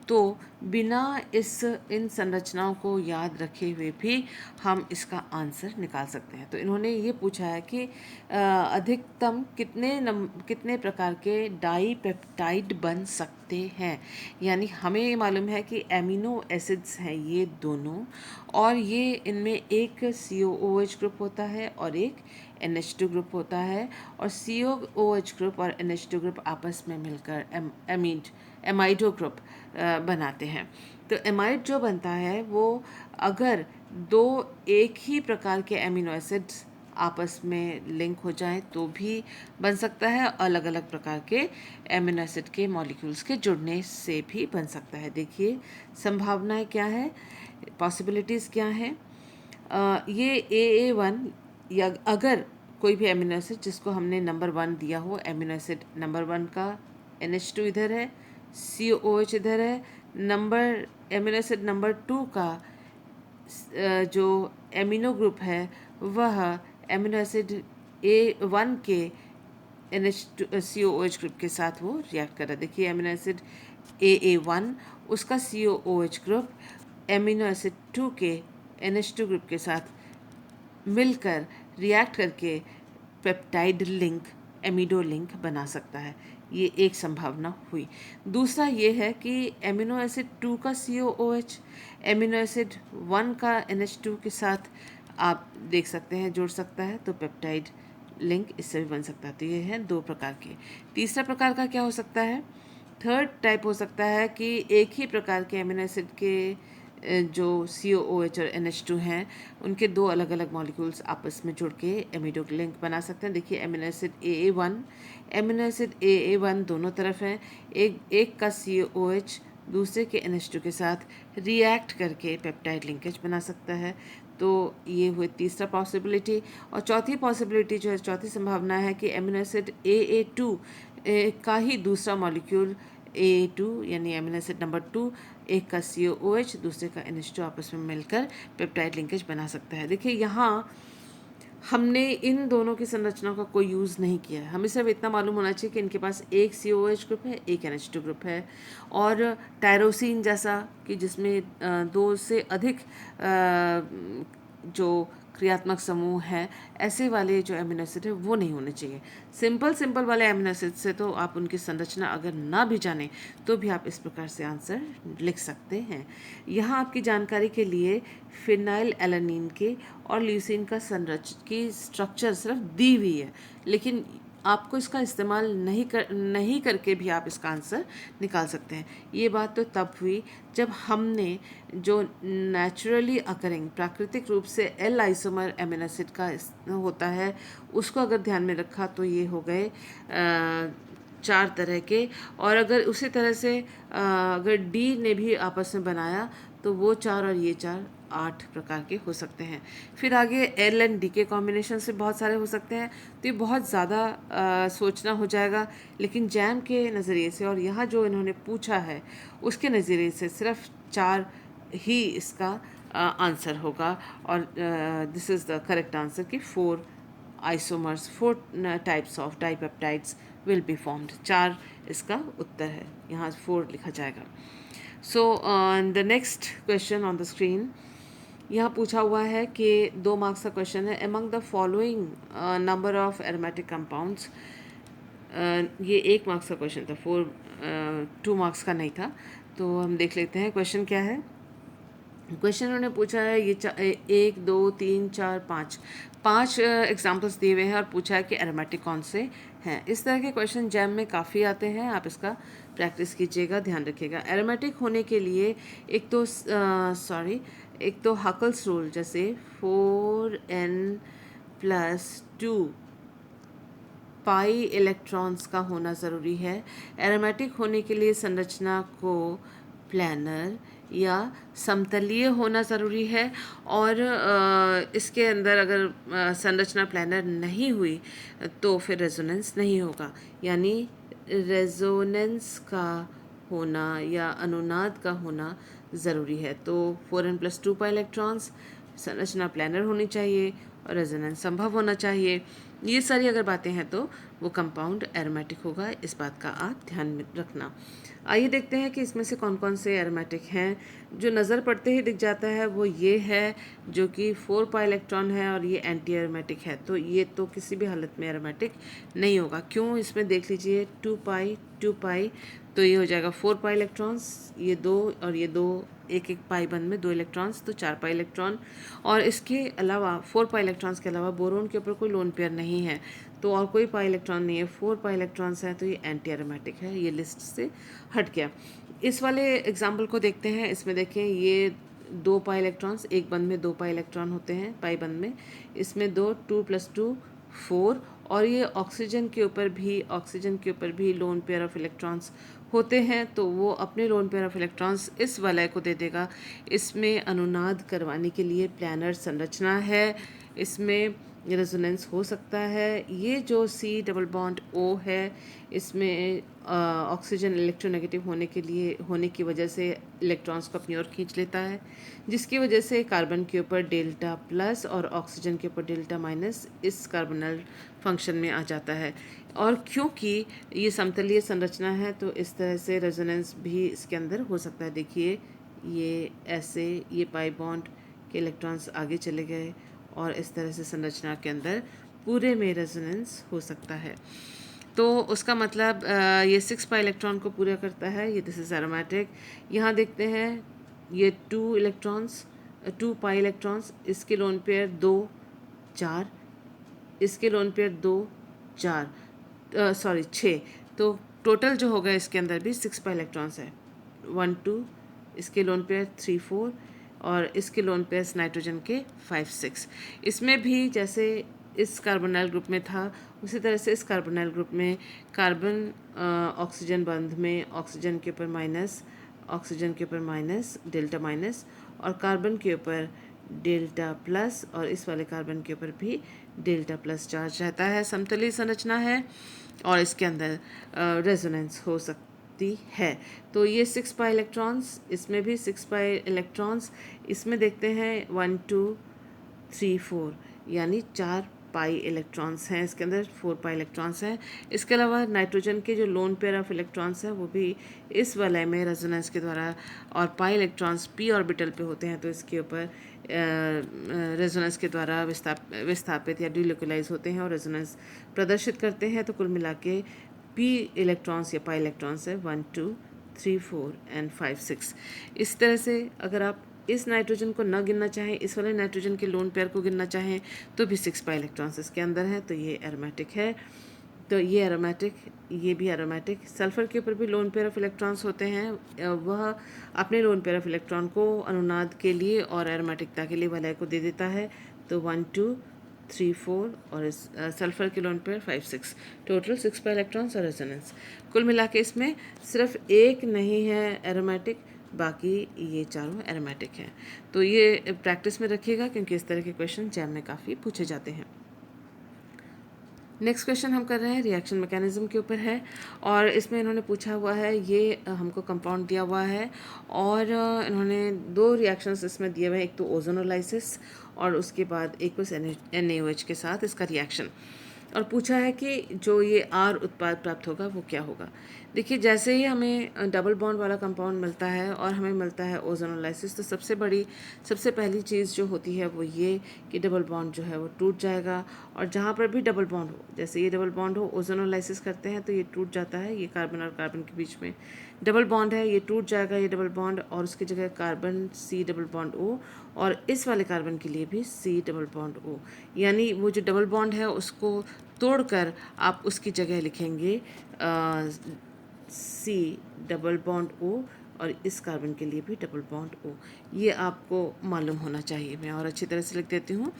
तो बिना इन संरचनाओं को याद रखे हुए भी हम इसका आंसर निकाल सकते हैं। तो इन्होंने ये पूछा है कि अधिकतम कितने प्रकार के डाईपेप्टाइड बन सकते हैं। यानी हमें ये मालूम है कि एमिनो एसिड्स हैं ये दोनों, और ये इनमें एक COOH ग्रुप होता है और एक NH2 ग्रुप होता है, और COOH ग्रुप और NH2 ग्रुप आपस में मिलकर एमाइडो ग्रुप बनाते हैं। तो एमाइड जो बनता है वो अगर दो एक ही प्रकार के एमिनो एसिड्स आपस में लिंक हो जाएं तो भी बन सकता है, अलग अलग प्रकार के एमिनो एसिड के मॉलिक्यूल्स के जुड़ने से भी बन सकता है। देखिए संभावनाएं क्या है, पॉसिबिलिटीज़ क्या हैं। ये AA1 या अगर कोई भी एमिनो एसिड जिसको हमने नंबर 1 दिया हो, एमिनो एसिड नंबर 1 का NH2 इधर है, COOH इधर है, एमिनो एसिड नंबर 2 का जो एमिनो ग्रुप है वह एमिनो एसिड A1 के NH2 COOH ग्रुप के साथ वो रिएक्ट कर रहा है। देखिए एमिनो एसिड AA1 उसका COOH ग्रुप एमिनो एसिड 2 के NH2 ग्रुप के साथ मिलकर रिएक्ट करके पेप्टाइड लिंक, एमिडो लिंक बना सकता है। ये एक संभावना हुई। दूसरा ये है कि एमिनो एसिड 2 का COOH एमिनो एसिड 1 का NH2 के साथ आप देख सकते हैं जुड़ सकता है, तो पेप्टाइड लिंक इससे भी बन सकता है। तो ये हैं 2 प्रकार के। तीसरा प्रकार का क्या हो सकता है, थर्ड टाइप हो सकता है कि एक ही प्रकार के एमिनो एसिड के जो COOH और NH2 हैं उनके 2 अलग अलग मॉलिक्यूल्स आपस में जुड़ के एमिडो लिंक बना सकते हैं। देखिए एमिनो एसिड AA1 दोनों तरफ हैं, एक का COOH दूसरे के NH2 के साथ रिएक्ट करके पेप्टाइड लिंकेज बना सकता है। तो ये हुई तीसरा पॉसिबिलिटी। और चौथी पॉसिबिलिटी जो है, चौथी संभावना है कि एमिनो एसिड AA2 का ही दूसरा मॉलिक्यूल AA2 यानी एमिनो एसिड नंबर 2, एक का COOH दूसरे का NH2 आपस में मिलकर पेप्टाइड लिंकेज बना सकता है। देखिए यहाँ हमने इन दोनों की संरचना का कोई यूज़ नहीं किया है, हमें सिर्फ इतना मालूम होना चाहिए कि इनके पास एक COOH ग्रुप है, एक NH2 ग्रुप है, और टायरोसिन जैसा कि जिसमें 2 से अधिक जो क्रियात्मक समूह हैं ऐसे वाले जो एमिनो एसिड है वो नहीं होने चाहिए। सिंपल वाले एमिनो एसिड से तो आप उनकी संरचना अगर ना भी जानें तो भी आप इस प्रकार से आंसर लिख सकते हैं। यहाँ आपकी जानकारी के लिए फिनाइल एलानीन के और ल्यूसीन का स्ट्रक्चर सिर्फ दी हुई है, लेकिन आपको इसका इस्तेमाल नहीं करके भी आप इसका आंसर निकाल सकते हैं। ये बात तो तब हुई जब हमने जो नेचुरली अकरिंग प्राकृतिक रूप से L आइसोमर एमिनो एसिड का होता है उसको अगर ध्यान में रखा तो ये हो गए 4 तरह के, और अगर उसी तरह से अगर D ने भी आपस में बनाया तो वो 4 और ये 4 8 प्रकार के हो सकते हैं। फिर आगे L एंड D के कॉम्बिनेशन से बहुत सारे हो सकते हैं। तो ये बहुत ज़्यादा सोचना हो जाएगा, लेकिन जैम के नज़रिए से और यहाँ जो इन्होंने पूछा है उसके नज़रिए से सिर्फ 4 ही इसका आंसर होगा, और this is the correct answer कि 4 isomers 4 types of dipeptides will be formed. 4 इसका उत्तर है, यहाँ 4 लिखा जाएगा। So the next question on the screen यहाँ पूछा हुआ है कि 2 मार्क्स का क्वेश्चन है, among the following number of aromatic compounds. ये 1 मार्क्स का क्वेश्चन था, 2 मार्क्स का नहीं था। तो हम देख लेते हैं क्वेश्चन क्या है। क्वेश्चन उन्होंने पूछा है ये 1 2 3 4 5 एग्जाम्पल्स दिए हुए हैं और पूछा है कि एरोमेटिक कौन से हैं। इस तरह के क्वेश्चन जैम में काफ़ी आते हैं, आप इसका प्रैक्टिस कीजिएगा, ध्यान रखिएगा। एरोमेटिक होने के लिए एक तो हकल्स रूल जैसे 4n+2 पाई इलेक्ट्रॉन्स का होना ज़रूरी है। एरोमेटिक होने के लिए संरचना को प्लानर या समतलीय होना ज़रूरी है, और इसके अंदर अगर संरचना प्लानर नहीं हुई तो फिर रेजोनेंस नहीं होगा। यानी रेजोनेंस का होना या अनुनाद का होना ज़रूरी है। तो 4n+2 पाई इलेक्ट्रॉन्स, संरचना प्लानर होनी चाहिए और रेजोनेंस संभव होना चाहिए। ये सारी अगर बातें हैं तो वो कंपाउंड एरोमेटिक होगा। इस बात का आप ध्यान में रखना। आइए देखते हैं कि इसमें से कौन कौन से एरोमेटिक हैं। जो नज़र पड़ते ही दिख जाता है वो ये है, जो कि 4 पाई इलेक्ट्रॉन है और ये एंटी एरोमेटिक है। तो ये तो किसी भी हालत में एरोमेटिक नहीं होगा। क्यों? इसमें देख लीजिए 2 पाई 2 पाई, तो ये हो जाएगा 4 पाई इलेक्ट्रॉन्स, ये 2 और ये 2, एक एक पाई बंद में 2 इलेक्ट्रॉन्स, तो 4 पाई इलेक्ट्रॉन। और इसके अलावा 4 पाई इलेक्ट्रॉन्स के अलावा बोरोन के ऊपर कोई लोन पेयर नहीं है, तो और कोई पाई इलेक्ट्रॉन नहीं है, 4 पाई इलेक्ट्रॉन्स हैं, तो ये एंटी एरोमेटिक है। ये लिस्ट से हट गया। इस वाले एग्जाम्पल को देखते हैं। इसमें देखें ये 2 पाई इलेक्ट्रॉन्स, एक बंद में 2 पाई इलेक्ट्रॉन होते हैं पाई बंद में, इसमें 2 2+2 4, और ये ऑक्सीजन के ऊपर भी लोन पेयर ऑफ इलेक्ट्रॉन्स होते हैं, तो वो अपने लोन पेयर ऑफ इलेक्ट्रॉन्स इस वलय को दे देगा। इसमें अनुनाद करवाने के लिए प्लानर संरचना है, इसमें रेजोनेंस हो सकता है। ये जो C डबल बॉन्ड O है, इसमें ऑक्सीजन इलेक्ट्रोनेगेटिव होने की वजह से इलेक्ट्रॉन्स को अपनी ओर खींच लेता है, जिसकी वजह से कार्बन के ऊपर डेल्टा प्लस और ऑक्सीजन के ऊपर डेल्टा माइनस इस कार्बोनल फंक्शन में आ जाता है। और क्योंकि ये समतलीय संरचना है तो इस तरह से रेजोनेंस भी इसके अंदर हो सकता है। देखिए ये ऐसे, ये पाई बॉन्ड के इलेक्ट्रॉन्स आगे चले गए और इस तरह से संरचना के अंदर पूरे में रेजोनेंस हो सकता है। तो उसका मतलब ये 6 पाई इलेक्ट्रॉन को पूरा करता है। ये दिस इज़ एरोमेटिक। यहाँ देखते हैं ये 2 पाई इलेक्ट्रॉन्स, इसके लोन पेयर 2 4, इसके लोन पेयर 2 4 सॉरी 6, तो टोटल जो होगा इसके अंदर भी 6 पाई इलेक्ट्रॉन्स है। 1 2, इसके लोन पेयर 3 4, और इसके लोन पेयर्स नाइट्रोजन के 5 6। इसमें भी जैसे इस कार्बोनाइल ग्रुप में था उसी तरह से इस कार्बोनाइल ग्रुप में कार्बन ऑक्सीजन बंध में ऑक्सीजन के ऊपर माइनस, ऑक्सीजन के ऊपर माइनस, डेल्टा माइनस, और कार्बन के ऊपर डेल्टा प्लस, और इस वाले कार्बन के ऊपर भी डेल्टा प्लस चार्ज रहता है। समतलीय संरचना है और इसके अंदर रेजोनेंस हो सकती है। तो ये 6 पाई इलेक्ट्रॉन्स, इसमें भी 6 पाई इलेक्ट्रॉन्स, इसमें देखते हैं 1 2 3 4, यानी 4 पाई इलेक्ट्रॉन्स हैं इसके अंदर, 4 पाई इलेक्ट्रॉन्स हैं। इसके अलावा नाइट्रोजन के जो लोन पेयर ऑफ इलेक्ट्रॉन्स हैं वो भी इस वलय में रेजोनेंस के द्वारा, और पाई इलेक्ट्रॉन्स p ऑर्बिटल पे होते हैं तो इसके ऊपर रेजोनेंस के द्वारा विस्थापित या डिलोकलाइज होते हैं और रेजोनेंस प्रदर्शित करते हैं। तो कुल मिला के p इलेक्ट्रॉन्स या पाई इलेक्ट्रॉन्स है 1 2 3 4 एंड 5 6। इस तरह से अगर आप इस नाइट्रोजन को न गिनना चाहें, इस वाले नाइट्रोजन के लोन पेयर को गिनना चाहें, तो भी 6 पाई इलेक्ट्रॉन्स इसके अंदर हैं, तो ये एरोमेटिक है। तो ये एरोमेटिक, ये भी एरोमेटिक। सल्फर के ऊपर भी लोन पेयर ऑफ इलेक्ट्रॉन्स होते हैं, वह अपने लोन पेयर ऑफ इलेक्ट्रॉन को अनुनाद के लिए और एरोमेटिकता के लिए वलय को दे देता है। तो 1 2 3 4, और इस सल्फर के lone pair 5 6, total 6 pi electrons और रेजोनेंस। कुल मिला के इसमें सिर्फ एक नहीं है एरोमेटिक, बाकी ये चारों एरोमेटिक हैं। तो ये प्रैक्टिस में रखिएगा क्योंकि इस तरह के क्वेश्चन जैम में काफ़ी पूछे जाते हैं। नेक्स्ट क्वेश्चन हम कर रहे हैं रिएक्शन मैकेनिज्म के ऊपर है, और इसमें इन्होंने पूछा हुआ है, ये हमको कंपाउंड दिया हुआ है और इन्होंने 2 रिएक्शंस इसमें दिए हुए हैं, एक तो ओजोनोलाइसिस और उसके बाद एक्वस NaOH के साथ इसका रिएक्शन, और पूछा है कि जो ये R उत्पाद प्राप्त होगा वो क्या होगा। देखिए जैसे ही हमें डबल बॉन्ड वाला कंपाउंड मिलता है और हमें मिलता है ओजोनोलाइसिस, तो सबसे पहली चीज़ जो होती है वो ये कि डबल बॉन्ड जो है वो टूट जाएगा, और जहाँ पर भी डबल बॉन्ड हो, जैसे ये डबल बॉन्ड हो, ओजोनोलाइसिस करते हैं तो ये टूट जाता है। ये कार्बन और कार्बन के बीच में डबल बॉन्ड है, ये टूट जाएगा ये डबल बॉन्ड, और उसकी जगह carbon C double bond O, और इस वाले कार्बन के लिए भी C डबल बॉन्ड O, यानी वो जो डबल बॉन्ड है उसको तोड़कर आप उसकी जगह लिखेंगे C डबल बॉन्ड O, और इस कार्बन के लिए भी डबल बॉन्ड O। ये आपको मालूम होना चाहिए। मैं और अच्छी तरह से लिख देती हूँ।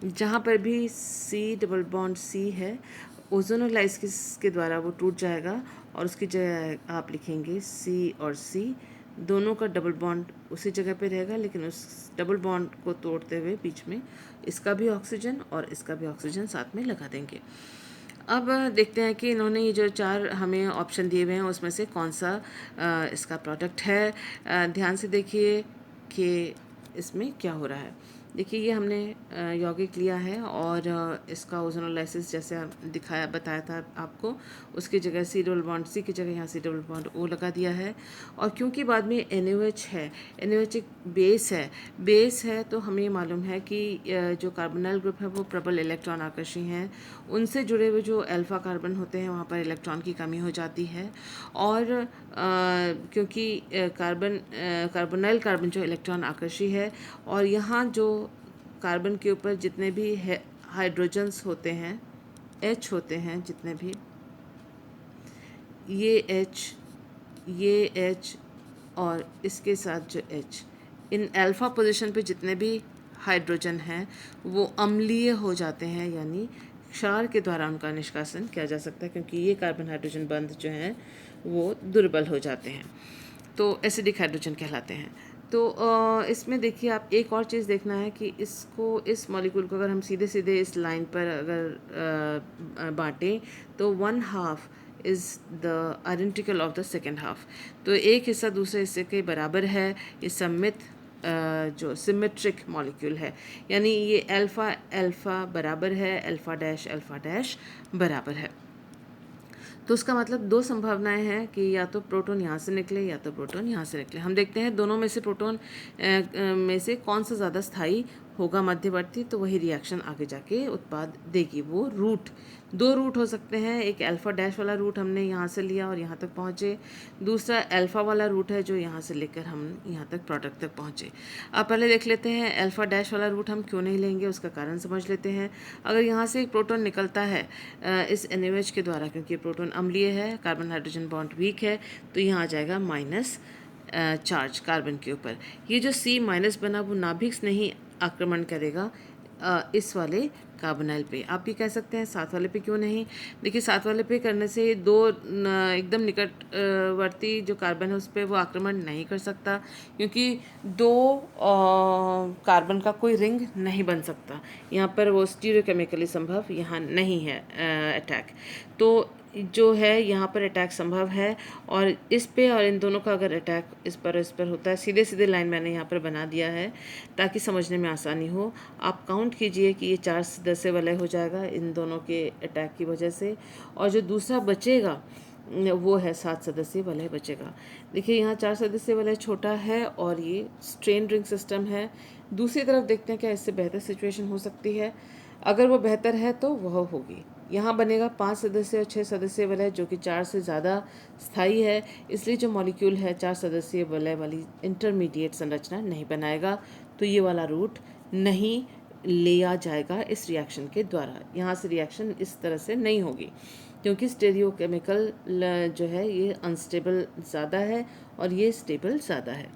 जहाँ पर भी C डबल बॉन्ड C है ओजोनोलाइसिस के द्वारा वो टूट जाएगा और उसकी जगह आप लिखेंगे C और C, दोनों का डबल बॉन्ड उसी जगह पे रहेगा, लेकिन उस डबल बॉन्ड को तोड़ते हुए बीच में इसका भी ऑक्सीजन और इसका भी ऑक्सीजन साथ में लगा देंगे। अब देखते हैं कि इन्होंने ये जो 4 हमें ऑप्शन दिए हुए हैं उसमें से कौन सा इसका प्रोडक्ट है। ध्यान से देखिए कि इसमें क्या हो रहा है। देखिए ये हमने यौगिक लिया है और इसका ओजोनोलाइसिस जैसे दिखाया बताया था आपको, उसकी जगह C डबल बॉन्ड C की जगह यहाँ C डबल बॉन्ड O लगा दिया है। और क्योंकि बाद में NaOH है, NaOH एक बेस है तो हमें मालूम है कि जो कार्बोनाइल ग्रुप है वो प्रबल इलेक्ट्रॉन आकर्षी हैं, उनसे जुड़े हुए जो अल्फ़ा कार्बन होते हैं वहाँ पर इलेक्ट्रॉन की कमी हो जाती है। और क्योंकि कार्बोनाइल कार्बन जो इलेक्ट्रॉन आकर्षी है, और यहाँ जो कार्बन के ऊपर जितने भी हाइड्रोजन्स होते हैं, H होते हैं जितने भी, ये H और इसके साथ जो H, इन अल्फ़ा पोजीशन पे जितने भी हाइड्रोजन हैं वो अम्लीय हो जाते हैं, यानी क्षार के द्वारा उनका निष्कासन किया जा सकता है, क्योंकि ये कार्बन हाइड्रोजन बंध जो हैं वो दुर्बल हो जाते हैं, तो एसिडिक हाइड्रोजन कहलाते हैं। तो इसमें देखिए आप एक और चीज़ देखना है कि इस मॉलिक्यूल को अगर हम सीधे सीधे इस लाइन पर अगर बांटें तो 1/2 is the identical of the second half, तो एक हिस्सा दूसरे हिस्से के बराबर है। ये सममित जो सिमेट्रिक मॉलिक्यूल है, यानी ये अल्फ़ा अल्फ़ा बराबर है, अल्फ़ा डैश बराबर है। तो उसका मतलब 2 संभावनाएं हैं कि या तो प्रोटॉन यहाँ से निकले या तो प्रोटॉन यहाँ से निकले। हम देखते हैं दोनों में से प्रोटॉन में से कौन सा ज़्यादा स्थायी होगा मध्यवर्ती, तो वही रिएक्शन आगे जाके उत्पाद देगी। वो रूट, 2 रूट हो सकते हैं, एक अल्फ़ा डैश वाला रूट हमने यहाँ से लिया और यहाँ तक पहुँचे, दूसरा अल्फ़ा वाला रूट है जो यहाँ से लेकर हम यहाँ तक प्रोडक्ट तक पहुँचे। अब पहले देख लेते हैं अल्फ़ा डैश वाला रूट हम क्यों नहीं लेंगे, उसका कारण समझ लेते हैं। अगर यहाँ से एक प्रोटॉन निकलता है इस NaOH के द्वारा, क्योंकि प्रोटॉन अम्लीय है, कार्बन हाइड्रोजन बॉन्ड वीक है, तो यहाँ आ जाएगा माइनस चार्ज कार्बन के ऊपर। ये जो C माइनस बना वो नाभिक से नहीं आक्रमण करेगा इस वाले कार्बोनाइल पे। आप ये कह सकते हैं साथ वाले पे क्यों नहीं। देखिए साथ वाले पे करने से दो एकदम निकटवर्ती जो कार्बन है उस पर वो आक्रमण नहीं कर सकता, क्योंकि दो कार्बन का कोई रिंग नहीं बन सकता। यहाँ पर वो स्टीरियोकेमिकली संभव यहाँ नहीं है अटैक, तो जो है यहाँ पर अटैक संभव है। और इस पे और इन दोनों का अगर अटैक इस पर होता है, सीधे सीधे लाइन मैंने यहाँ पर बना दिया है ताकि समझने में आसानी हो। आप काउंट कीजिए कि ये 4 सदस्य वलय हो जाएगा इन दोनों के अटैक की वजह से, और जो दूसरा बचेगा वो है 7 सदस्यीय वलय बचेगा। देखिए यहाँ 4 सदस्यीय वलय छोटा है और ये स्ट्रेन रिंग सिस्टम है। दूसरी तरफ देखते हैं क्या इससे बेहतर सिचुएशन हो सकती है। अगर वो बेहतर है तो वह होगी, यहाँ बनेगा 5 सदस्य और 6 सदस्यीय वलय, जो कि 4 से ज़्यादा स्थायी है, इसलिए जो मॉलिक्यूल है 4 सदस्यीय वलय वाली इंटरमीडिएट संरचना नहीं बनाएगा, तो ये वाला रूट नहीं लिया जाएगा इस रिएक्शन के द्वारा। यहाँ से रिएक्शन इस तरह से नहीं होगी, क्योंकि स्टेरियोकेमिकल जो है ये अनस्टेबल ज़्यादा है और ये स्टेबल ज़्यादा है।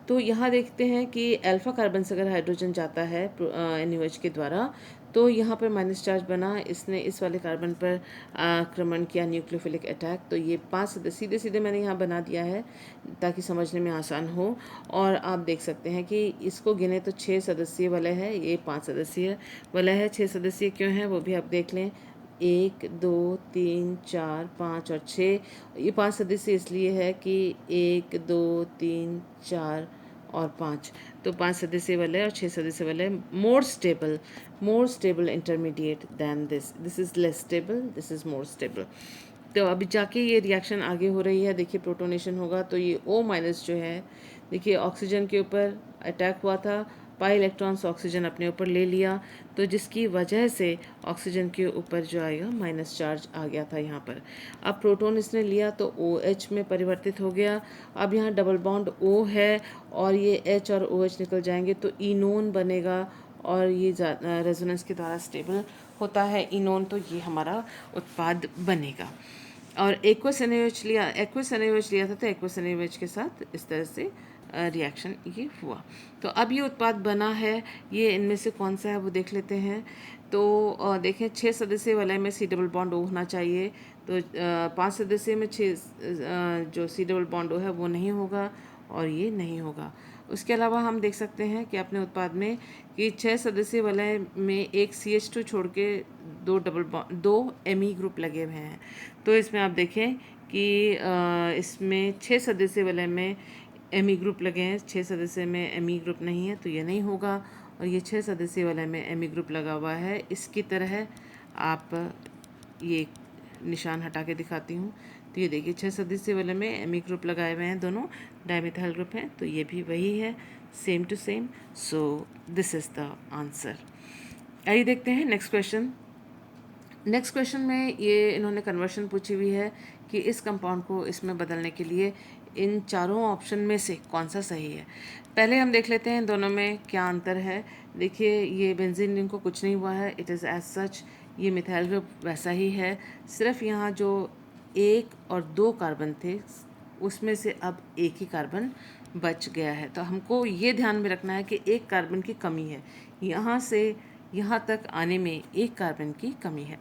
तो यहाँ देखते हैं कि अल्फ़ा कार्बन से अगर हाइड्रोजन जाता है NaOH के द्वारा, तो यहाँ पर माइनस चार्ज बना, इसने इस वाले कार्बन पर आक्रमण किया, न्यूक्लियोफिलिक अटैक। तो ये 5 सदस्य सीधे मैंने यहाँ बना दिया है ताकि समझने में आसान हो। और आप देख सकते हैं कि इसको गिने तो 6 सदस्यीय वलय है, ये 5 सदस्यीय वलय है। 6 सदस्यीय क्यों है वो भी आप देख लें, 1 2 3 4 5 और 6। ये 5 सदस्य इसलिए है कि 1 2 3 4 और 5, तो 5 सदस्य वलय और 6 सदस्य वलय more stable intermediate than this is less stable, this is more stable. तो अभी जाके ये रिएक्शन आगे हो रही है। देखिए प्रोटोनेशन होगा तो ये O माइनस जो है, देखिए ऑक्सीजन के ऊपर अटैक हुआ था, पाई इलेक्ट्रॉन्स ऑक्सीजन अपने ऊपर ले लिया, तो जिसकी वजह से ऑक्सीजन के ऊपर जो आएगा माइनस चार्ज आ गया था यहाँ पर। अब प्रोटॉन इसने लिया तो OH में परिवर्तित हो गया। अब यहाँ डबल बॉन्ड O है और ये H और OH निकल जाएंगे तो इनोन बनेगा, और ये रेजोनेंस के द्वारा स्टेबल होता है इनोन, तो ये हमारा उत्पाद बनेगा। और एक्वस NaOH लिया था तो एक्वस NaOH के साथ इस तरह से रिएक्शन ये हुआ। तो अब ये उत्पाद बना है, ये इनमें से कौन सा है वो देख लेते हैं। तो देखें 6 सदस्य वलय में सी डबल बॉन्ड ओ होना चाहिए। तो 5 सदस्य में 6 जो सी डबल बॉन्ड ओ है वो नहीं होगा और ये नहीं होगा। उसके अलावा हम देख सकते हैं कि अपने उत्पाद में कि 6 सदस्य वलय में एक CH2 छोड़ के 2 Me ग्रुप लगे हुए हैं। तो इसमें आप देखें कि इसमें 6 सदस्य वलय में Me ग्रुप लगे हैं, 6 सदस्य में Me ग्रुप नहीं है तो ये नहीं होगा। और ये 6 सदस्य वलय में Me ग्रुप लगा हुआ है। इसकी तरह आप ये निशान हटा के दिखाती हूँ। तो ये देखिए 6 सदस्य वाले में Me ग्रुप लगाए हुए हैं, दोनों डायमिथाइल ग्रुप हैं। तो ये भी वही है, same to same. So this is the answer. आइए देखते हैं नेक्स्ट क्वेश्चन। नेक्स्ट क्वेश्चन में ये इन्होंने कन्वर्शन पूछी हुई है कि इस कंपाउंड को इसमें बदलने के लिए इन चारों ऑप्शन में से कौन सा सही है। पहले हम देख लेते हैं दोनों में क्या अंतर है। देखिए ये बेंजीन रिंग को कुछ नहीं हुआ है, इट इज़ एज सच। ये मिथाइल ग्रुप वैसा ही है, सिर्फ यहाँ जो 1 और 2 कार्बन थे उसमें से अब एक ही कार्बन बच गया है। तो हमको ये ध्यान में रखना है कि एक कार्बन की कमी है, यहाँ से यहाँ तक आने में एक कार्बन की कमी है।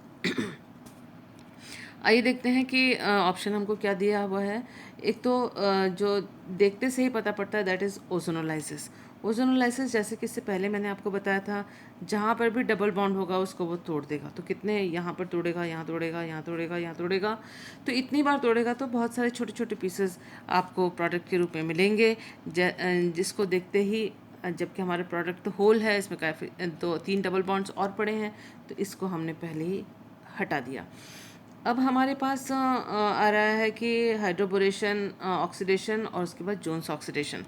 आइए देखते हैं कि ऑप्शन हमको क्या दिया हुआ है। एक तो जो देखते से ही पता पड़ता है दैट इज़ ओजोनोलाइसिस। ओजोनोलाइसिस जैसे कि इससे पहले मैंने आपको बताया था, जहाँ पर भी डबल बॉन्ड होगा उसको वो तोड़ देगा। तो कितने यहाँ पर तोड़ेगा, यहाँ तोड़ेगा, यहाँ तोड़ेगा, यहाँ तोड़ेगा। तो इतनी बार तोड़ेगा तो बहुत सारे छोटे छोटे पीसेस आपको प्रोडक्ट के रूप में मिलेंगे, जिसको देखते ही जबकि हमारे प्रोडक्ट तो होल है, इसमें काफ़ी 2-3 डबल बॉन्ड्स और पड़े हैं, तो इसको हमने पहले ही हटा दिया। अब हमारे पास आ रहा है कि हाइड्रोबोरेशन, ऑक्सीडेशन और उसके बाद जोन्स ऑक्सीडेशन।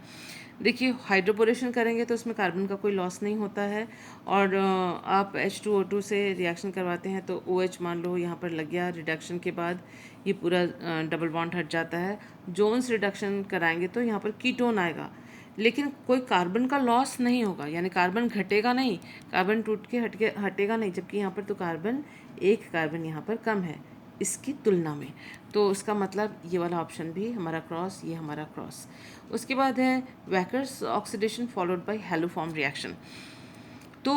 देखिए हाइड्रोबोरेशन करेंगे तो उसमें कार्बन का कोई लॉस नहीं होता है, और आप H2O2 से रिएक्शन करवाते हैं तो OH मान लो यहाँ पर लग गया, रिडक्शन के बाद ये पूरा डबल बॉन्ड हट जाता है। जोन्स रिडक्शन कराएंगे तो यहाँ पर कीटोन आएगा, लेकिन कोई कार्बन का लॉस नहीं होगा, यानी कार्बन घटेगा नहीं, कार्बन टूट के हटेगा नहीं, जबकि यहाँ पर तो एक कार्बन यहाँ पर कम है इसकी तुलना में। तो उसका मतलब ये वाला ऑप्शन भी हमारा क्रॉस, ये हमारा क्रॉस। उसके बाद है Wacker's oxidation followed by haloform reaction. तो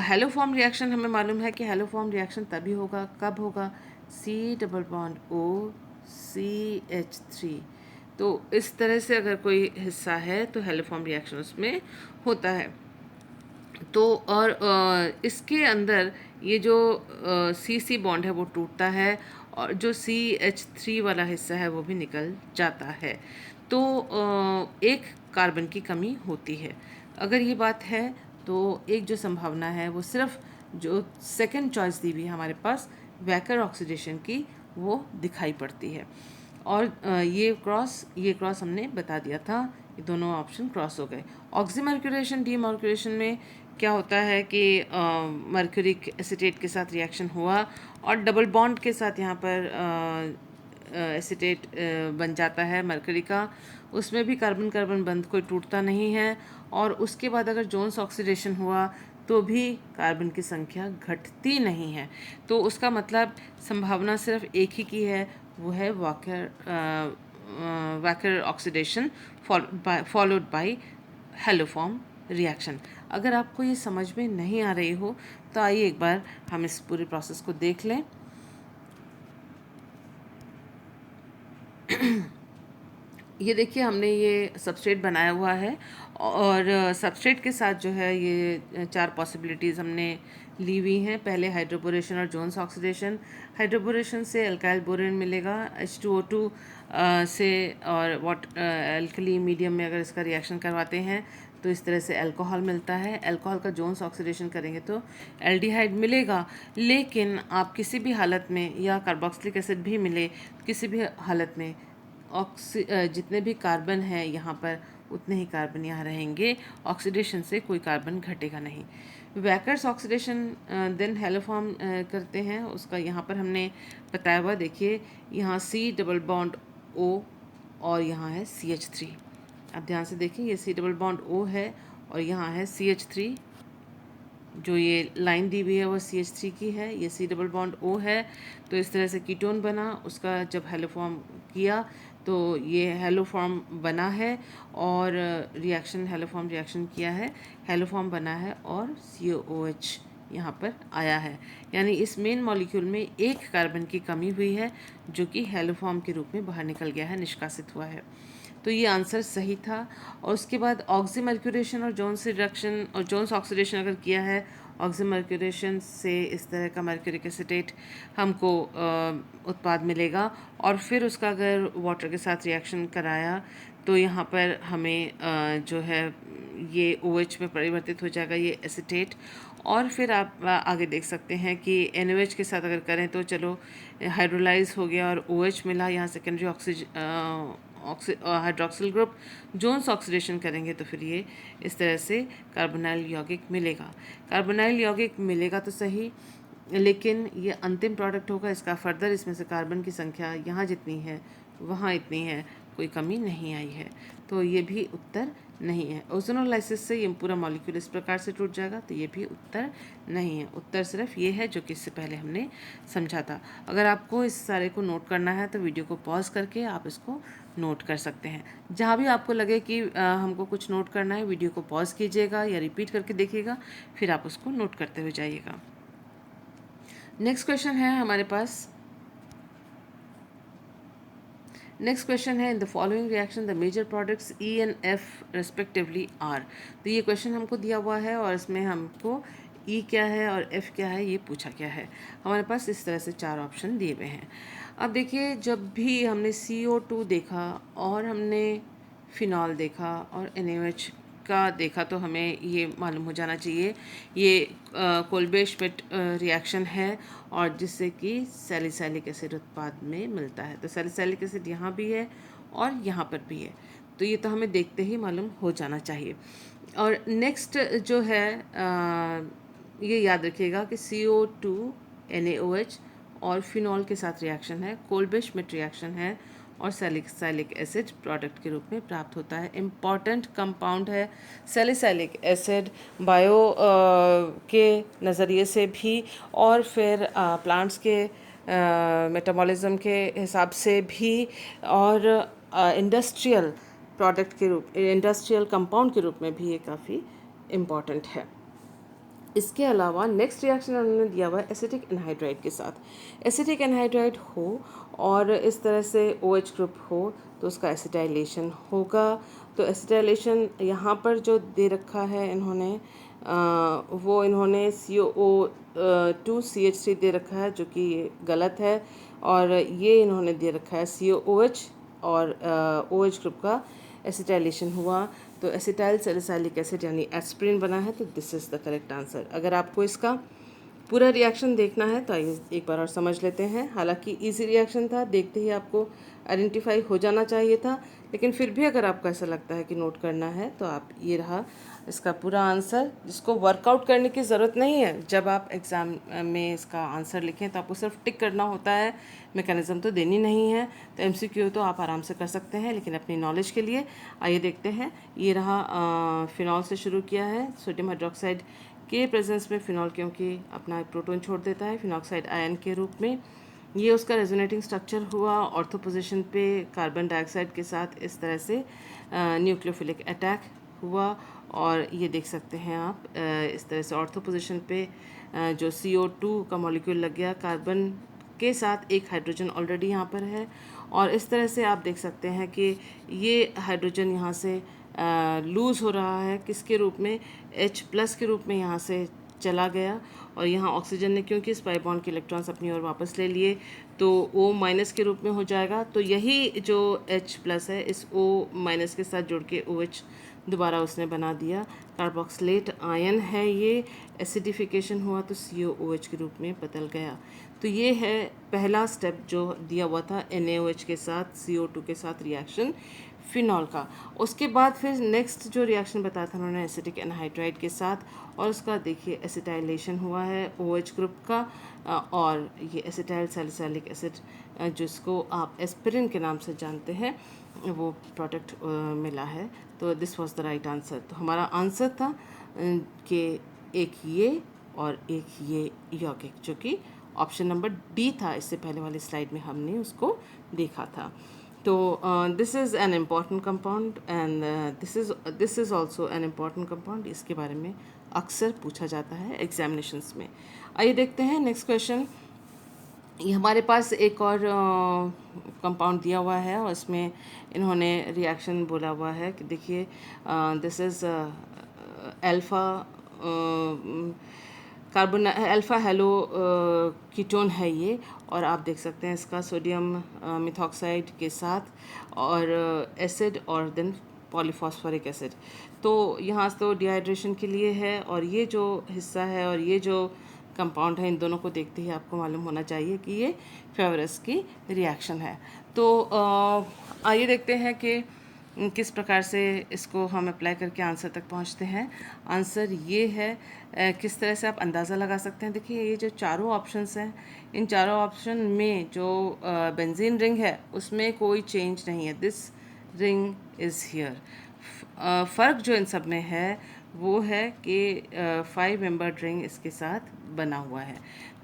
हैलोफॉर्म रिएक्शन हमें मालूम है कि हैलोफॉर्म रिएक्शन तभी होगा, कब होगा, C++O CH3। तो इस तरह से अगर कोई हिस्सा है तो हैलोफॉर्म रिएक्शन उसमें होता है। तो और इसके अंदर ये जो CC बॉन्ड है वो टूटता है, और जो CH3 वाला हिस्सा है वो भी निकल जाता है। तो एक कार्बन की कमी होती है। अगर ये बात है तो एक जो संभावना है वो सिर्फ जो सेकंड चॉइस दी हुई है हमारे पास वैकर ऑक्सीडेशन की, वो दिखाई पड़ती है। और ये क्रॉस हमने बता दिया था, ये दोनों ऑप्शन क्रॉस हो गए। ऑक्सीमर्क्यूरेशन डीमर्क्यूरेशन में क्या होता है कि मर्क्यूरिक एसिटेट के साथ रिएक्शन हुआ और डबल बॉन्ड के साथ यहाँ पर एसिटेट बन जाता है मरकरी का, उसमें भी कार्बन कार्बन बंध कोई टूटता नहीं है। और उसके बाद अगर जोन्स ऑक्सीडेशन हुआ तो भी कार्बन की संख्या घटती नहीं है। तो उसका मतलब संभावना सिर्फ एक ही की है, वो है Wacker oxidation followed by haloform reaction. अगर आपको ये समझ में नहीं आ रही हो तो आइए एक बार हम इस पूरे प्रोसेस को देख लें। ये देखिए हमने ये सबस्ट्रेट बनाया हुआ है, और सबस्ट्रेट के साथ जो है ये 4 पॉसिबिलिटीज़ हमने ली हुई हैं। पहले हाइड्रोबोरेशन और जोन्स ऑक्सीडेशन। हाइड्रोबोरेशन से अल्काइल बोरेन मिलेगा H2O2 से, और एल्कली मीडियम में अगर इसका रिएक्शन करवाते हैं तो इस तरह से अल्कोहल मिलता है। अल्कोहल का जोन्स ऑक्सीडेशन करेंगे तो एल्डिहाइड मिलेगा। लेकिन आप किसी भी हालत में, या कार्बोक्सिलिक एसिड भी मिले, किसी भी हालत में जितने भी कार्बन हैं यहाँ पर उतने ही कार्बन यहाँ रहेंगे, ऑक्सीडेशन से कोई कार्बन घटेगा नहीं। वैकर्स ऑक्सीडेशन देन हैलोफॉर्म करते हैं, उसका यहाँ पर हमने बताया हुआ, देखिए यहाँ C डबल बॉन्ड O और यहाँ है CH3। अब ध्यान से देखिए, ये C डबल बॉन्ड O है और यहाँ है CH3। जो ये लाइन दी हुई है वो CH3 की है, ये C डबल बॉन्ड O है। तो इस तरह से कीटोन बना, उसका जब हैलोफॉर्म किया तो ये हेलो फॉर्म बना है और रिएक्शन हेलो फॉर्म रिएक्शन किया है, हेलो फॉर्म बना है और COOH यहाँ पर आया है। यानी इस मेन मॉलिक्यूल में एक कार्बन की कमी हुई है जो कि हेलो फॉर्म के रूप में बाहर निकल गया है, निष्कासित हुआ है। तो ये आंसर सही था। और उसके बाद ऑक्सीमर्क्यूरेशन और जोन्स रिडक्शन और जोन्स ऑक्सीडेशन अगर किया है, ऑक्सीमर्क्यूरेशन से इस तरह का मर्क्यूरिक एसिटेट हमको उत्पाद मिलेगा। और फिर उसका अगर वाटर के साथ रिएक्शन कराया तो यहाँ पर हमें जो है ये OH में परिवर्तित हो जाएगा ये एसिटेट। और फिर आप आगे देख सकते हैं कि NaOH के साथ अगर करें तो चलो हाइड्रोलाइज हो गया और OH मिला, यहाँ secondary hydroxyl group Jones oxidation करेंगे तो फिर ये इस तरह से कार्बोनाइल यौगिक मिलेगा। कार्बोनाइल यौगिक मिलेगा तो सही, लेकिन ये अंतिम प्रोडक्ट होगा इसका। फर्दर इसमें से कार्बन की संख्या यहाँ जितनी है वहाँ इतनी है, कोई कमी नहीं आई है, तो ये भी उत्तर नहीं है। ओजोनोलाइसिस से ये पूरा मॉलिक्यूल इस प्रकार से टूट जाएगा, तो ये भी उत्तर नहीं है। उत्तर सिर्फ ये है जो कि इससे पहले हमने समझा था। अगर आपको इस सारे को नोट करना है तो वीडियो को पॉज करके आप इसको नोट कर सकते हैं। जहाँ भी आपको लगे कि हमको कुछ नोट करना है, वीडियो को पॉज कीजिएगा या रिपीट करके देखिएगा, फिर आप उसको नोट करते हुए जाइएगा। नेक्स्ट क्वेश्चन है हमारे पास। नेक्स्ट क्वेश्चन है, in the following reaction the major products E and F respectively are. तो ये क्वेश्चन हमको दिया हुआ है और इसमें हमको E क्या है और F क्या है ये पूछा गया है। हमारे पास इस तरह से 4 ऑप्शन दिए हुए हैं। अब देखिए, जब भी हमने CO2 देखा और हमने फिनॉल देखा और NaOH का देखा तो हमें ये मालूम हो जाना चाहिए ये कोलबे-श्मिट रिएक्शन है और जिससे कि सैलिसिलिक एसिड उत्पाद में मिलता है। तो सैलिसिलिक एसिड यहाँ भी है और यहाँ पर भी है, तो ये तो हमें देखते ही मालूम हो जाना चाहिए। और नेक्स्ट जो है ये याद रखिएगा कि CO2 NaOH और फिनॉल के साथ रिएक्शन है, कोलबे-श्मिट रिएक्शन है और सैलिसिलिक एसिड प्रोडक्ट के रूप में प्राप्त होता है। इम्पॉर्टेंट कंपाउंड है सैलिसिलिक एसिड बायो के नज़रिए से भी और फिर प्लांट्स के मेटाबॉलिज्म के हिसाब से भी और इंडस्ट्रियल प्रोडक्ट के रूप इंडस्ट्रियल कंपाउंड के रूप में भी ये काफ़ी इम्पॉर्टेंट है। इसके अलावा नेक्स्ट रिएक्शन उन्होंने दिया हुआ है एसिटिक एनहाइड्राइड के साथ। एसिटिक एनहाइड्राइड हो और इस तरह से OH ग्रुप हो तो उसका एसिटाइलेशन होगा। तो एसिटाइलेशन यहाँ पर जो दे रखा है इन्होंने वो इन्होंने CO2CH3 दे रखा है जो कि गलत है, और ये इन्होंने दे रखा है COOH और OH ग्रुप का एसिटाइलेशन हुआ तो एसिटाइल सैलिसिलिक एसिड यानी एस्पिरिन बना है। तो this is the correct answer. अगर आपको इसका पूरा रिएक्शन देखना है तो आइए एक बार और समझ लेते हैं। हालांकि इजी रिएक्शन था, देखते ही आपको आइडेंटिफाई हो जाना चाहिए था, लेकिन फिर भी अगर आपको ऐसा लगता है कि नोट करना है तो आप ये रहा इसका पूरा आंसर, जिसको वर्कआउट करने की ज़रूरत नहीं है। जब आप एग्ज़ाम में इसका आंसर लिखें तो आपको सिर्फ टिक करना होता है, मैकेनिज़्म तो देनी नहीं है। तो MCQ तो आप आराम से कर सकते हैं, लेकिन अपनी नॉलेज के लिए आइए देखते हैं। ये रहा फिनॉल से शुरू किया है। सोडियम हाइड्रोक्साइड के प्रेजेंस में फिनॉल क्योंकि अपना प्रोटॉन छोड़ देता है फिनॉक्साइड आयन के रूप में, ये उसका रेजोनेटिंग स्ट्रक्चर हुआ। ऑर्थो पोजीशन पे कार्बन डाइऑक्साइड के साथ इस तरह से न्यूक्लियोफिलिक अटैक हुआ और ये देख सकते हैं आप इस तरह से ऑर्थो पोजीशन पे जो CO2 का मॉलिक्यूल लग गया कार्बन के साथ, एक हाइड्रोजन ऑलरेडी यहाँ पर है और इस तरह से आप देख सकते हैं कि ये हाइड्रोजन यहाँ से लूज़ हो रहा है किसके रूप में, H+ के रूप में यहाँ से चला गया। और यहाँ ऑक्सीजन ने क्योंकि इस पाई बॉन्ड के इलेक्ट्रॉन्स अपनी ओर वापस ले लिए तो O- के रूप में हो जाएगा। तो यही जो H+ है इस O- के साथ जुड़ के OH दोबारा उसने बना दिया। कार्बोक्सिलेट आयन है ये, एसिडिफिकेशन हुआ तो COOH के रूप में बदल गया। तो ये है पहला स्टेप जो दिया हुआ था NaOH के साथ CO2 के साथ रिएक्शन फिनॉल का। उसके बाद फिर नेक्स्ट जो रिएक्शन बताया था उन्होंने एसिटिक एनहाइड्राइड के साथ, और उसका देखिए एसिटाइलेशन हुआ है OH ग्रुप का और ये एसिटाइल सैलिसिलिक एसिड जिसको आप एस्पिरिन के नाम से जानते हैं वो प्रोडक्ट मिला है। तो this was the right answer. तो हमारा आंसर था कि एक ये और एक ये यौगिक, जो कि ऑप्शन नंबर D था। इससे पहले वाली स्लाइड में हमने उसको देखा था। तो this is an important compound and this is also an important compound. इसके बारे में अक्सर पूछा जाता है एग्जामिनेशंस में। आइए देखते हैं नेक्स्ट क्वेश्चन। ये हमारे पास एक और कंपाउंड दिया हुआ है और इसमें इन्होंने रिएक्शन बोला हुआ है कि देखिए this is alpha carbon alpha hello ketone है ये, और आप देख सकते हैं इसका सोडियम मिथॉक्साइड के साथ और एसिड और देन पॉलीफॉस्फोरिक एसिड। तो यहाँ तो डिहाइड्रेशन के लिए है, और ये जो हिस्सा है और ये जो कंपाउंड है, इन दोनों को देखते ही आपको मालूम होना चाहिए कि ये फेवरस की रिएक्शन है। तो आइए देखते हैं कि किस प्रकार से इसको हम अप्लाई करके आंसर तक पहुंचते हैं। आंसर ये है, किस तरह से आप अंदाज़ा लगा सकते हैं। देखिए ये जो चारों ऑप्शंस हैं, इन चारों ऑप्शन में जो बेंजीन रिंग है उसमें कोई चेंज नहीं है। This ring is here. फ़र्क जो इन सब में है वो है कि 5 मेंबर रिंग इसके साथ बना हुआ है।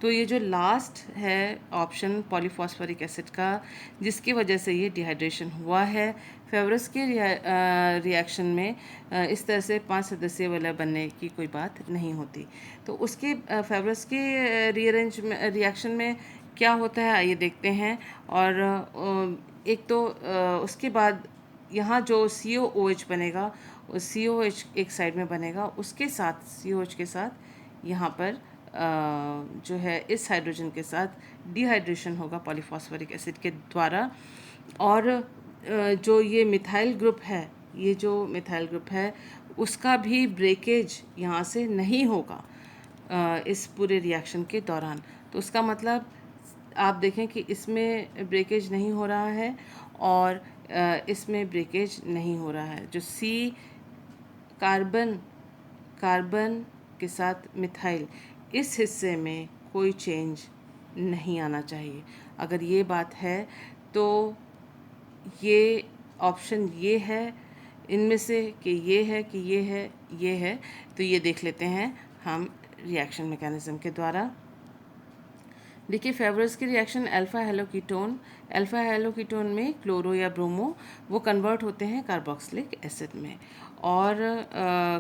तो ये जो लास्ट है ऑप्शन पॉलीफॉस्फोरिक एसिड का, जिसकी वजह से ये डिहाइड्रेशन हुआ है, फेवरस के रिएक्शन में इस तरह से 5 सदस्यीय वलय बनने की कोई बात नहीं होती। तो उसके फेवरस के रीअरेंज में रिएक्शन में क्या होता है आइए देखते हैं। और एक तो उसके बाद यहाँ जो COOH बनेगा, उस COH एक साइड में बनेगा, उसके साथ COH के साथ यहाँ पर जो है इस हाइड्रोजन के साथ डिहाइड्रेशन होगा पॉलीफॉस्फोरिक एसिड के द्वारा। और जो ये मिथाइल ग्रुप है, ये जो मिथाइल ग्रुप है उसका भी ब्रेकेज यहाँ से नहीं होगा इस पूरे रिएक्शन के दौरान। तो उसका मतलब आप देखें कि इसमें ब्रेकेज नहीं हो रहा है और इसमें ब्रेकेज नहीं हो रहा है। जो C कार्बन के साथ मिथाइल, इस हिस्से में कोई चेंज नहीं आना चाहिए। अगर ये बात है तो ये ऑप्शन ये है इनमें से कि ये है कि ये है। तो ये देख लेते हैं हम रिएक्शन मैकेनिज्म के द्वारा। देखिए फेवरस की रिएक्शन अल्फ़ा हेलोकीटोन में क्लोरो या ब्रोमो वो कन्वर्ट होते हैं कार्बोक्सिलिक एसिड में, और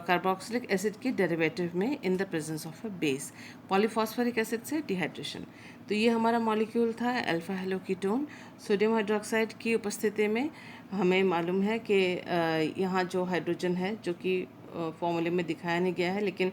कार्बोक्सिलिक एसिड के डेरिवेटिव में in the presence of a base, polyphosphoric acid से डिहाइड्रेशन। तो ये हमारा मॉलिक्यूल था अल्फ़ा हेलोकीटोन। सोडियम हाइड्रोक्साइड की उपस्थिति में हमें मालूम है कि यहाँ जो हाइड्रोजन है, जो कि फॉर्मूले में दिखाया नहीं गया है, लेकिन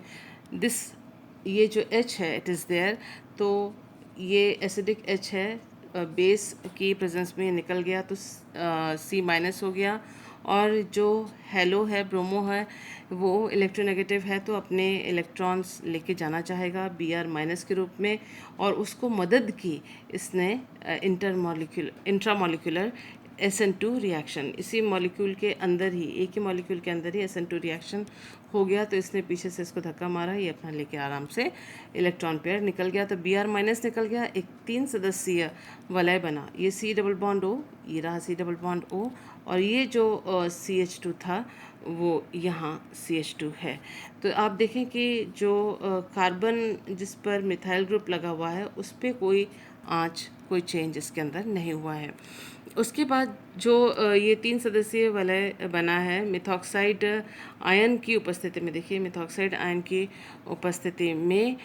ये जो H है इट इज़ देयर। तो ये एसिडिक H है, बेस की प्रेजेंस में निकल गया तो C- हो गया। और जो हेलो है, ब्रोमो है, वो इलेक्ट्रोनेगेटिव है तो अपने इलेक्ट्रॉन्स लेके जाना चाहेगा Br- के रूप में, और उसको मदद की इसने इंट्रामोलिकुलर SN2 रिएक्शन, इसी मॉलिक्यूल के अंदर ही, एक ही मॉलिक्यूल के अंदर ही SN2 रिएक्शन हो गया। तो इसने पीछे से इसको धक्का मारा, ये अपना लेके आराम से इलेक्ट्रॉन पेयर निकल गया। तो Br- निकल गया, एक 3 सदस्यीय वलय बना। ये C+O, ये रहा C+O, और ये जो CH2 था वो यहाँ CH2 है। तो आप देखें कि जो कार्बन जिस पर मिथाइल ग्रुप लगा हुआ है उस पर कोई आँच, कोई चेंज इसके अंदर नहीं हुआ है। उसके बाद जो ये 3 सदस्यीय वलय बना है मिथॉक्साइड आयन की उपस्थिति में, देखिए मिथॉक्साइड आयन की उपस्थिति में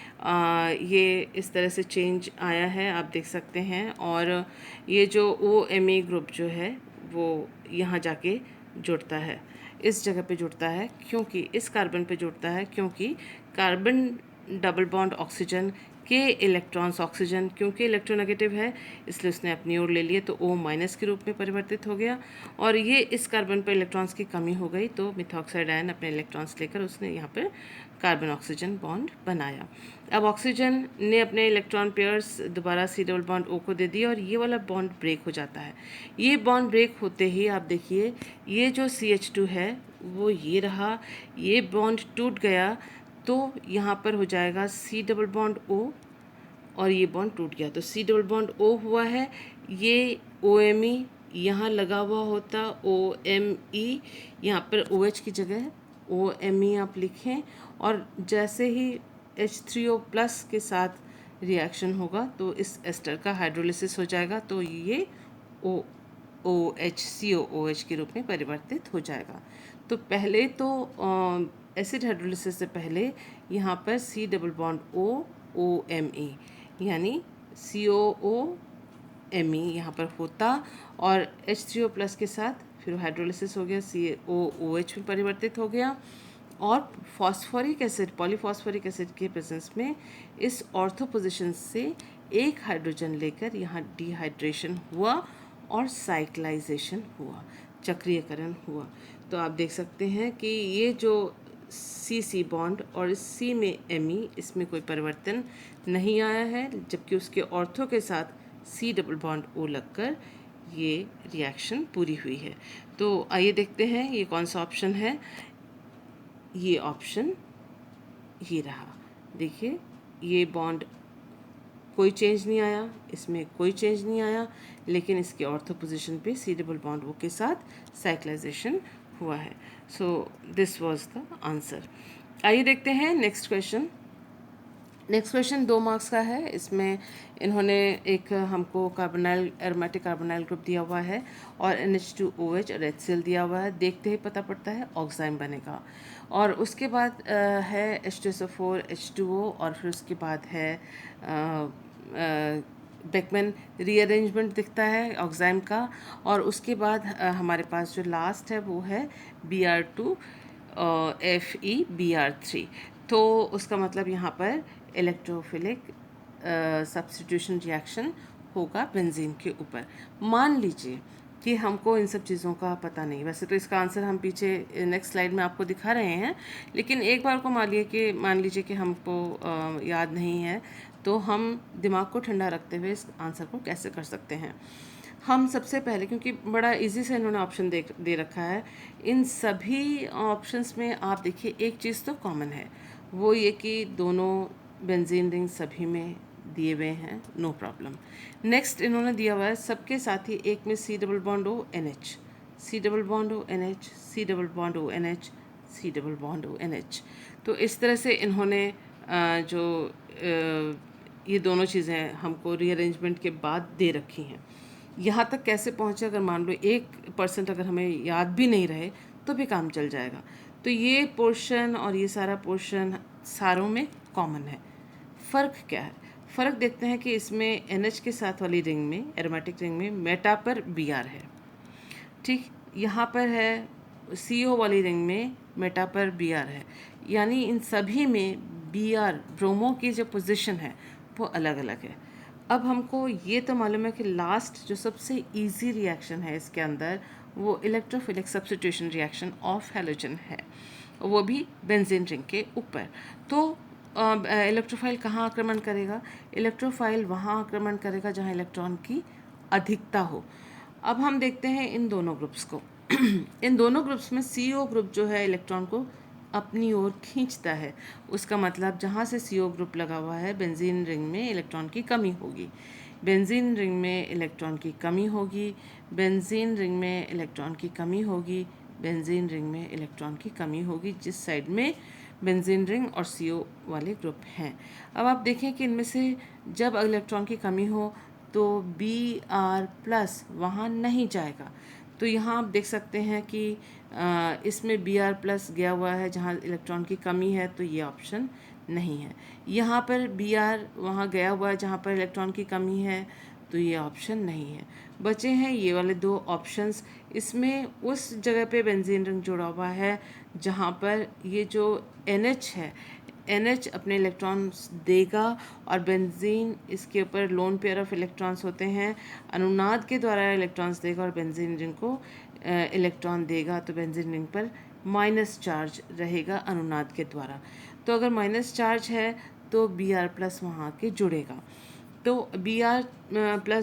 ये इस तरह से चेंज आया है, आप देख सकते हैं। और ये जो OMe ग्रुप जो है वो यहाँ जाके जुड़ता है, इस जगह पे जुड़ता है, क्योंकि इस कार्बन पे जुड़ता है, क्योंकि कार्बन डबल बॉन्ड ऑक्सीजन के इलेक्ट्रॉन्स, ऑक्सीजन क्योंकि इलेक्ट्रोनेगेटिव है इसलिए उसने अपनी ओर ले लिए तो O- के रूप में परिवर्तित हो गया। और ये इस कार्बन पर इलेक्ट्रॉन्स की कमी हो गई तो मिथॉक्साइड आयन अपने इलेक्ट्रॉन्स लेकर उसने यहाँ पर कार्बन ऑक्सीजन बॉन्ड बनाया। अब ऑक्सीजन ने अपने इलेक्ट्रॉन पेयर्स दोबारा C+O को दे दिया और ये वाला बॉन्ड ब्रेक हो जाता है। ये बॉन्ड ब्रेक होते ही आप देखिए ये जो CH2 है वो ये रहा, ये बॉन्ड टूट गया तो यहाँ पर हो जाएगा C+O, और ये बॉन्ड टूट गया तो C+O हुआ है। ये OMe यहाँ लगा हुआ होता, OMe, यहाँ पर OH की जगह OMe आप लिखें, और जैसे ही H3O+ के साथ रिएक्शन होगा तो इस एस्टर का हाइड्रोलिसिस हो जाएगा तो ये COOH के रूप में परिवर्तित हो जाएगा। तो पहले तो एसिड हाइड्रोलिसिस से पहले यहाँ पर C डबल बॉन्ड OMe यानी COOMe यहाँ पर होता और H3O प्लस के साथ फिर हाइड्रोलिसिस हो गया, COOH में परिवर्तित हो गया और फॉस्फोरिक एसिड पॉलीफॉस्फोरिक एसिड के प्रेजेंस में इस ऑर्थो पोजीशन से एक हाइड्रोजन लेकर यहाँ डिहाइड्रेशन हुआ और साइक्लाइजेशन हुआ, चक्रीयकरण हुआ। तो आप देख सकते हैं कि ये जो C बॉन्ड और इस C में Me इसमें कोई परिवर्तन नहीं आया है, जबकि उसके ऑर्थो के साथ C डबल बॉन्ड O लगकर ये रिएक्शन पूरी हुई है। तो आइए देखते हैं ये कौन सा ऑप्शन है। ये ऑप्शन ये रहा। देखिए ये बॉन्ड कोई चेंज नहीं आया, इसमें कोई चेंज नहीं आया, लेकिन इसके ऑर्थो पोजीशन पे C डबल बॉन्ड O के साथ साइक्लाइजेशन हुआ है। So this was the answer. आइए देखते हैं next question. Next question 2 marks का है। इसमें इन्होंने एक हमको कार्बोनाइल एरोमेटिक कार्बोनाइल ग्रुप दिया हुआ है और NH2OH और HCl दिया हुआ है। देखते ही पता पड़ता है ऑक्साइम बनेगा। और उसके बाद है H2SO4 H2O और फिर उसके बाद है बेकमैन रीअरेंजमेंट दिखता है ऑक्साइम का। और उसके बाद हमारे पास जो लास्ट है वो है Br2 FeBr3। तो उसका मतलब यहाँ पर इलेक्ट्रोफिलिक सब्स्टिट्यूशन रिएक्शन होगा बेंजीन के ऊपर। मान लीजिए कि हमको इन सब चीज़ों का पता नहीं, वैसे तो इसका आंसर हम पीछे नेक्स्ट स्लाइड में आपको दिखा रहे हैं, लेकिन एक बार को मान लीजिए कि हमको याद नहीं है, तो हम दिमाग को ठंडा रखते हुए इस आंसर को कैसे कर सकते हैं। हम सबसे पहले, क्योंकि बड़ा इजी से इन्होंने ऑप्शन दे रखा है, इन सभी ऑप्शंस में आप देखिए एक चीज़ तो कॉमन है, वो ये कि दोनों बेंजीन रिंग सभी में दिए हुए हैं, नो प्रॉब्लम। नेक्स्ट इन्होंने दिया हुआ है सबके साथ ही एक में C double bond O NH, C double bond O NH, C double bond O NH, C double bond O NH। तो इस तरह से इन्होंने ये दोनों चीज़ें हमको रीअरेंजमेंट के बाद दे रखी हैं। यहाँ तक कैसे पहुँचे, अगर मान लो 1% अगर हमें याद भी नहीं रहे तो भी काम चल जाएगा। तो ये पोर्शन और ये सारा पोर्शन सारों में कॉमन है। फ़र्क क्या है? फ़र्क देखते हैं कि इसमें NH के साथ वाली रिंग में, एरोमेटिक रिंग में मेटा पर Br है, ठीक। यहाँ पर है CO वाली रिंग में मेटा पर Br है, यानी इन सभी में Br ब्रोमो की जो पोजीशन है वो अलग अलग है। अब हमको ये तो मालूम है कि लास्ट जो सबसे इजी रिएक्शन है इसके अंदर वो electrophilic substitution reaction of halogen है, वो भी बेंजीन रिंग के ऊपर। तो इलेक्ट्रोफाइल कहाँ आक्रमण करेगा? इलेक्ट्रोफाइल वहाँ आक्रमण करेगा जहाँ इलेक्ट्रॉन की अधिकता हो। अब हम देखते हैं इन दोनों ग्रुप्स को। इन दोनों ग्रुप्स में CO ग्रुप जो है इलेक्ट्रॉन को अपनी ओर खींचता है। उसका मतलब जहाँ से CO ग्रुप लगा हुआ है बेंजीन रिंग में इलेक्ट्रॉन की कमी होगी, बेंजीन रिंग में इलेक्ट्रॉन की कमी होगी, बेंजीन रिंग में इलेक्ट्रॉन की कमी होगी, बेंजीन रिंग में इलेक्ट्रॉन की कमी होगी, जिस साइड में बेंजीन रिंग और CO वाले ग्रुप हैं। अब आप देखें कि इनमें से जब इलेक्ट्रॉन की कमी हो तो Br+ वहाँ नहीं जाएगा। तो यहाँ आप देख सकते हैं कि इसमें Br+ गया हुआ है जहाँ इलेक्ट्रॉन की कमी है, तो ये ऑप्शन नहीं है। यहाँ पर Br वहाँ गया हुआ है जहाँ पर इलेक्ट्रॉन की कमी है, तो ये ऑप्शन नहीं है। बचे हैं ये वाले 2 ऑप्शंस। इसमें उस जगह पे बेंजीन रिंग जुड़ा हुआ है जहाँ पर ये जो NH है, NH अपने इलेक्ट्रॉन्स देगा और बेंजीन इसके ऊपर लोन पेयर ऑफ इलेक्ट्रॉन्स होते हैं, अनुनाद के द्वारा इलेक्ट्रॉन्स देगा और बेंजीन रिंग को इलेक्ट्रॉन देगा। तो बेंजीन रिंग पर माइनस चार्ज रहेगा अनुनाद के द्वारा। तो अगर माइनस चार्ज है तो Br+ वहाँ के जुड़ेगा। तो Br+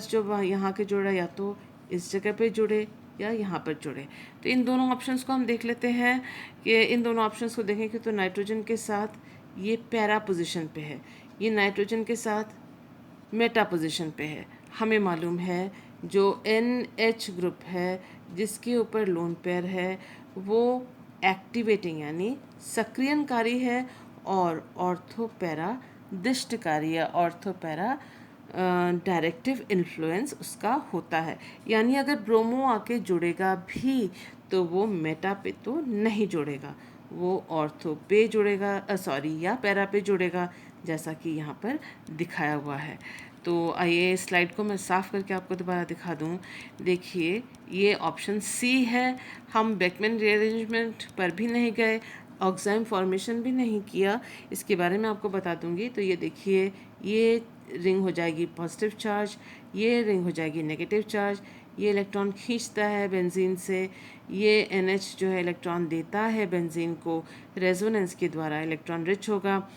जो यहाँ के जुड़ा, या तो इस जगह पे जुड़े या यहाँ पर जुड़े। तो इन दोनों ऑप्शंस को हम देख लेते हैं कि इन दोनों ऑप्शंस को देखेंगे तो नाइट्रोजन के साथ ये पैरा पोजीशन पे है, ये नाइट्रोजन के साथ मेटा पोजीशन पे है। हमें मालूम है जो NH ग्रुप है जिसके ऊपर लोन पेयर है वो एक्टिवेटिंग यानी सक्रियनकारी है और ऑर्थोपैरा दिष्टकारी या ऑर्थोपैरा डायरेक्टिव इन्फ्लुएंस उसका होता है। यानी अगर ब्रोमो आके जुड़ेगा भी तो वो मेटा पे तो नहीं जुड़ेगा, वो ऑर्थो पे जुड़ेगा, सॉरी या पैरा पे जुड़ेगा, जैसा कि यहाँ पर दिखाया हुआ है। तो आइए इस स्लाइड को मैं साफ करके आपको दोबारा दिखा दूँ। देखिए ये ऑप्शन सी है, हम बेकमैन रीअरेंजमेंट पर भी नहीं गए, ऑक्साइम फॉर्मेशन भी नहीं किया, इसके बारे में आपको बता दूंगी। तो ये देखिए, ये रिंग हो जाएगी पॉजिटिव चार्ज, ये रिंग हो जाएगी नेगेटिव चार्ज, ये इलेक्ट्रॉन खींचता है बेंजीन से, ये NH जो है इलेक्ट्रॉन देता है बेंजीन को, रेजोनेंस के द्वारा इलेक्ट्रॉन रिच होगा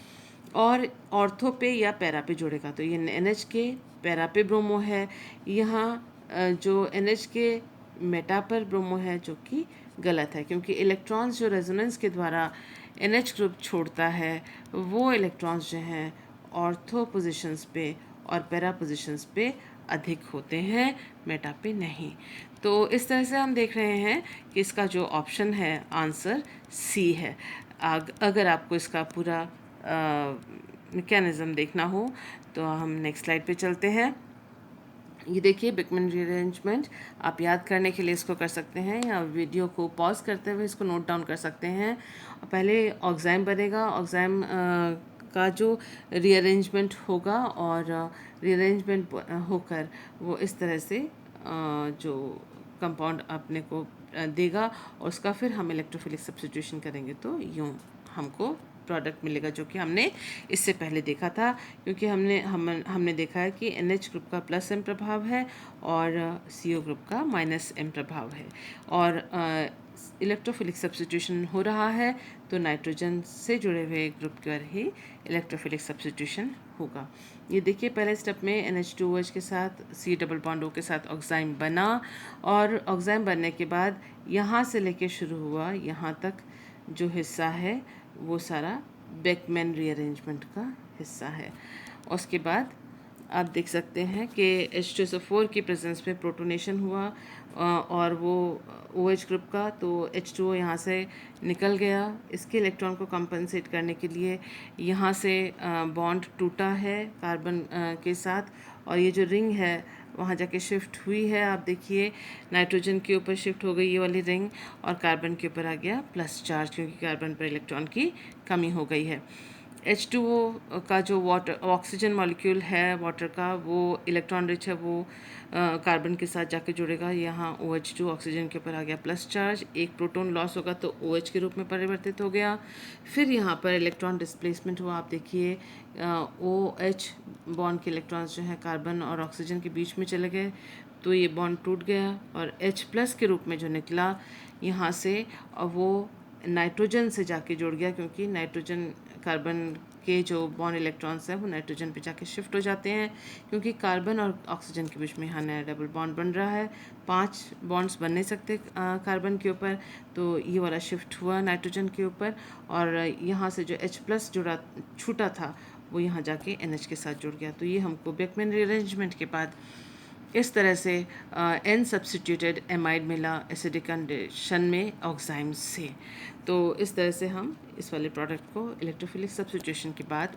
और ऑर्थो पे या पैरा पे जुड़ेगा। तो ये NH के पैरा पे ब्रोमो है, यहाँ जो NH के मेटा पर ब्रोमो है, जो कि गलत है, क्योंकि इलेक्ट्रॉन्स जो रेजोनेंस के द्वारा NH ग्रुप छोड़ता है वो इलेक्ट्रॉन्स जो हैं ऑर्थो पोजीशंस पे और पैरा पोजीशंस पे अधिक होते हैं, मेटा पे नहीं। तो इस तरह से हम देख रहे हैं कि इसका जो ऑप्शन है आंसर सी है। अगर आपको इसका पूरा मैकेनिज़्म देखना हो तो हम नेक्स्ट स्लाइड पे चलते हैं। ये देखिए बेकमैन रीअरेंजमेंट, आप याद करने के लिए इसको कर सकते हैं या वीडियो को पॉज करते हुए इसको नोट डाउन कर सकते हैं। पहले ऑक्साइम बनेगा, ऑक्साइम का जो रीअरेंजमेंट होगा और रीअरेंजमेंट होकर वो इस तरह से जो कंपाउंड अपने को देगा और उसका फिर हम इलेक्ट्रोफिलिक सब्स्टिट्यूशन करेंगे तो यूँ हमको प्रोडक्ट मिलेगा, जो कि हमने इससे पहले देखा था। क्योंकि हमने देखा है कि NH ग्रुप का +M प्रभाव है और CO ग्रुप का -M प्रभाव है, और इलेक्ट्रोफिलिक सब्स्टिट्यूशन हो रहा है तो नाइट्रोजन से जुड़े हुए ग्रुप पर ही इलेक्ट्रोफिलिक सब्स्टिट्यूशन होगा। ये देखिए पहले स्टेप में NH2OH के साथ C डबल बॉन्ड O के साथ ऑक्साइम बना, और ऑक्साइम बनने के बाद यहाँ से लेके शुरू हुआ यहाँ तक जो हिस्सा है वो सारा बेकमैन रीअरेंजमेंट का हिस्सा है। उसके बाद आप देख सकते हैं कि H2SO4 की प्रेजेंस में प्रोटोनेशन हुआ और वो OH ग्रुप का, तो H2O यहाँ से निकल गया। इसके इलेक्ट्रॉन को कंपनसेट करने के लिए यहाँ से बॉन्ड टूटा है कार्बन के साथ, और ये जो रिंग है वहाँ जाके शिफ्ट हुई है। आप देखिए नाइट्रोजन के ऊपर शिफ्ट हो गई ये वाली रिंग और कार्बन के ऊपर आ गया प्लस चार्ज, क्योंकि कार्बन पर इलेक्ट्रॉन की कमी हो गई है। H2O का जो वाटर ऑक्सीजन मॉलिक्यूल है वाटर का, वो इलेक्ट्रॉन रिच है, वो कार्बन के साथ जाके जुड़ेगा। यहाँ OH2 ऑक्सीजन के ऊपर आ गया प्लस चार्ज, एक प्रोटॉन लॉस होगा तो OH के रूप में परिवर्तित हो गया। फिर यहाँ पर इलेक्ट्रॉन डिस्प्लेसमेंट हुआ। आप देखिए OH बॉन्ड के इलेक्ट्रॉन्स जो हैं कार्बन और ऑक्सीजन के बीच में चले गए, तो ये बॉन्ड टूट गया और H+ के रूप में जो निकला यहाँ से, वो नाइट्रोजन से जाके जुड़ गया, क्योंकि नाइट्रोजन कार्बन के जो बॉन्ड इलेक्ट्रॉन्स हैं वो नाइट्रोजन पे जाके शिफ्ट हो जाते हैं, क्योंकि कार्बन और ऑक्सीजन के बीच में यहाँ नया डबल बॉन्ड बन रहा है। 5 बॉन्ड्स बन नहीं सकते कार्बन के ऊपर, तो ये वाला शिफ्ट हुआ नाइट्रोजन के ऊपर, और यहाँ से जो H+ जुड़ा छूटा था वो यहाँ जाके NH के साथ जुड़ गया। तो ये हमको बेकमैन रीअरेंजमेंट के बाद इस तरह से N सब्स्टिट्यूटेड एमाइड मिला एसिडिक कंडीशन में ऑक्साइम से। तो इस तरह से हम इस वाले प्रोडक्ट को इलेक्ट्रोफिलिक सब्स्टिट्यूशन के बाद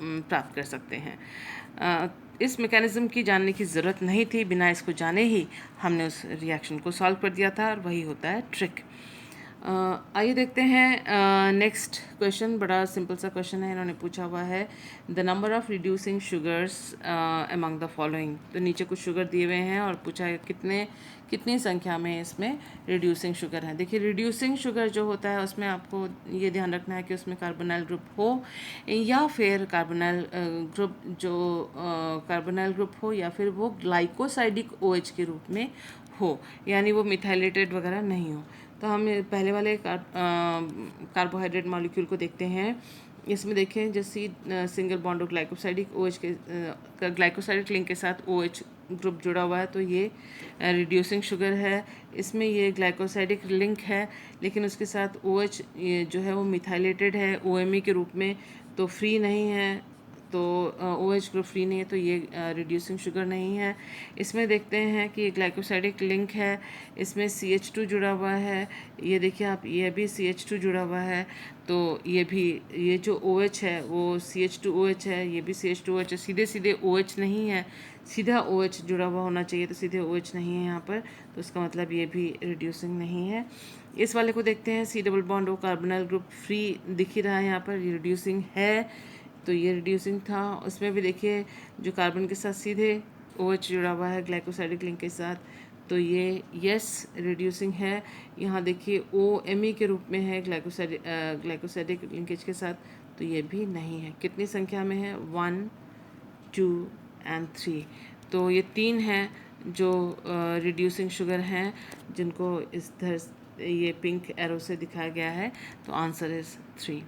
प्राप्त कर सकते हैं। इस मैकेनिज़्म की जानने की ज़रूरत नहीं थी, बिना इसको जाने ही हमने उस रिएक्शन को सॉल्व कर दिया था, और वही होता है ट्रिक। आइए देखते हैं नेक्स्ट क्वेश्चन। बड़ा सिंपल सा क्वेश्चन है, इन्होंने पूछा हुआ है the number of reducing sugars among the following. तो नीचे कुछ शुगर दिए हुए हैं और पूछा है कितनी संख्या में इसमें रिड्यूसिंग शुगर है। देखिए रिड्यूसिंग शुगर जो होता है उसमें आपको ये ध्यान रखना है कि उसमें कार्बोनाइल ग्रुप हो या फिर कार्बोनाइल ग्रुप हो या फिर वो ग्लाइकोसाइडिक OH के रूप में हो, यानी वो मिथाइलेटेड वगैरह नहीं हो। तो हम पहले वाले कार्बोहाइड्रेट मॉलिक्यूल को देखते हैं। इसमें देखें जैसे सिंगल बॉन्ड ग्लाइकोसाइडिक OH के ग्लाइकोसाइडिक लिंक के साथ OH ग्रुप जुड़ा हुआ है, तो ये रिड्यूसिंग शुगर है। इसमें ये ग्लाइकोसाइडिक लिंक है लेकिन उसके साथ OH जो है वो मिथाइलेटेड है OMe के रूप में, तो फ्री नहीं है तो ओ एच ग्रुप फ्री नहीं है, तो ये रिड्यूसिंग शुगर नहीं है। इसमें देखते हैं कि ग्लाइकोसाइडिक लिंक है, इसमें CH2 जुड़ा हुआ है, ये देखिए आप, ये भी CH2 जुड़ा हुआ है, तो ये भी, ये जो OH है वो CH2OH है, ये भी CH2OH है, सीधे सीधे OH नहीं है, सीधा OH जुड़ा हुआ होना चाहिए, तो सीधे OH नहीं है यहाँ पर, तो इसका मतलब ये भी रिड्यूसिंग नहीं है। इस वाले को देखते हैं, C double bond O carbonyl group free दिख ही रहा है यहाँ पर, ये रिड्यूसिंग है, तो ये रिड्यूसिंग था। उसमें भी देखिए जो कार्बन के साथ सीधे OH जुड़ा हुआ है ग्लाइकोसाइडिक लिंक के साथ, तो ये यस रिड्यूसिंग है। यहाँ देखिए OMe के रूप में है ग्लाइकोसाइडिक लिंकेज के साथ, तो ये भी नहीं है। कितनी संख्या में है? 1, 2 एंड 3। तो ये 3 हैं जो रिड्यूसिंग शुगर हैं, जिनको इस तरह ये पिंक एरो से दिखाया गया है, तो answer is 3।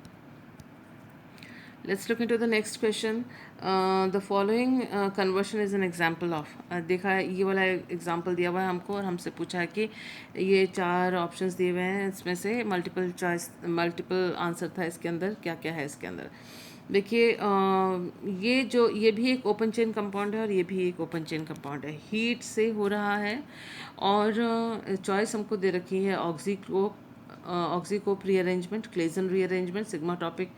Let's look into the next question. The following conversion is an example of, देखा है ये वाला एग्जाम्पल दिया हुआ है हमको, और हमसे पूछा है कि ये 4 ऑप्शंस दिए हुए हैं, इसमें से मल्टीपल आंसर था इसके अंदर, क्या क्या है इसके अंदर। देखिए ये भी एक ओपन चेन कंपाउंड है और ये भी एक ओपन चेन कंपाउंड है, हीट से हो रहा है, और चॉइस हमको दे रखी है ऑक्सीकोप रीअरेंजमेंट, क्लेजन रीअरेंजमेंट, सिग्माटॉपिक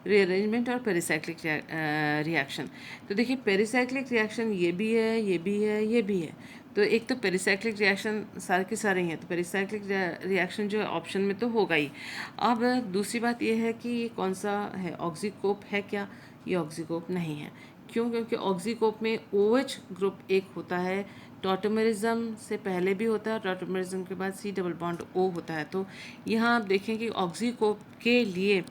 रीअरेंजमेंट और पेरिसाइक्लिक रिएक्शन। तो देखिए पेरिसाइक्लिक रिएक्शन ये भी है, ये भी है, ये भी है, तो एक तो पेरिसाइक्लिक रिएक्शन सारे के सारे ही हैं, तो पेरिसाइक्लिक रिएक्शन जो है ऑप्शन में तो होगा ही। अब दूसरी बात ये है कि ये कौन सा है, ऑक्सीकोप है क्या? ये ऑक्सीकोप नहीं है। क्यों? क्योंकि ऑक्सीकोप में OH ग्रुप एक होता है, टॉटोमेरिज्म से पहले भी होता है, टॉटोमेरिज्म के बाद C डबल बॉन्ड O होता है। तो यहाँ आप देखें कि ऑक्सीकोप के लिए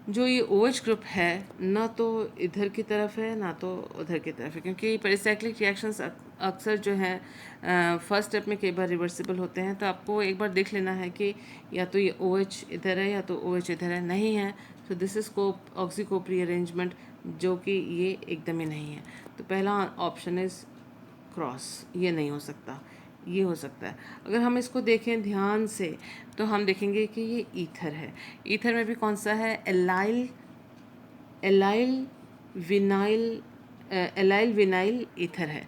जो ये OH ग्रुप है ना तो इधर की तरफ है ना तो उधर की तरफ है, क्योंकि पेरिसाइक्लिक रिएक्शंस अक्सर जो है फर्स्ट स्टेप में कई बार रिवर्सिबल होते हैं, तो आपको एक बार देख लेना है कि या तो ये OH इधर है या तो OH इधर है, नहीं है, तो दिस इज कोप ऑक्सीकोप रीअरेंजमेंट, जो कि ये एकदम ही नहीं है। तो पहला ऑप्शन इज क्रॉस, ये नहीं हो सकता, ये हो सकता है। अगर हम इसको देखें ध्यान से तो हम देखेंगे कि ये ईथर है। ईथर में भी कौन सा है? एलाइल विनाइल ईथर है,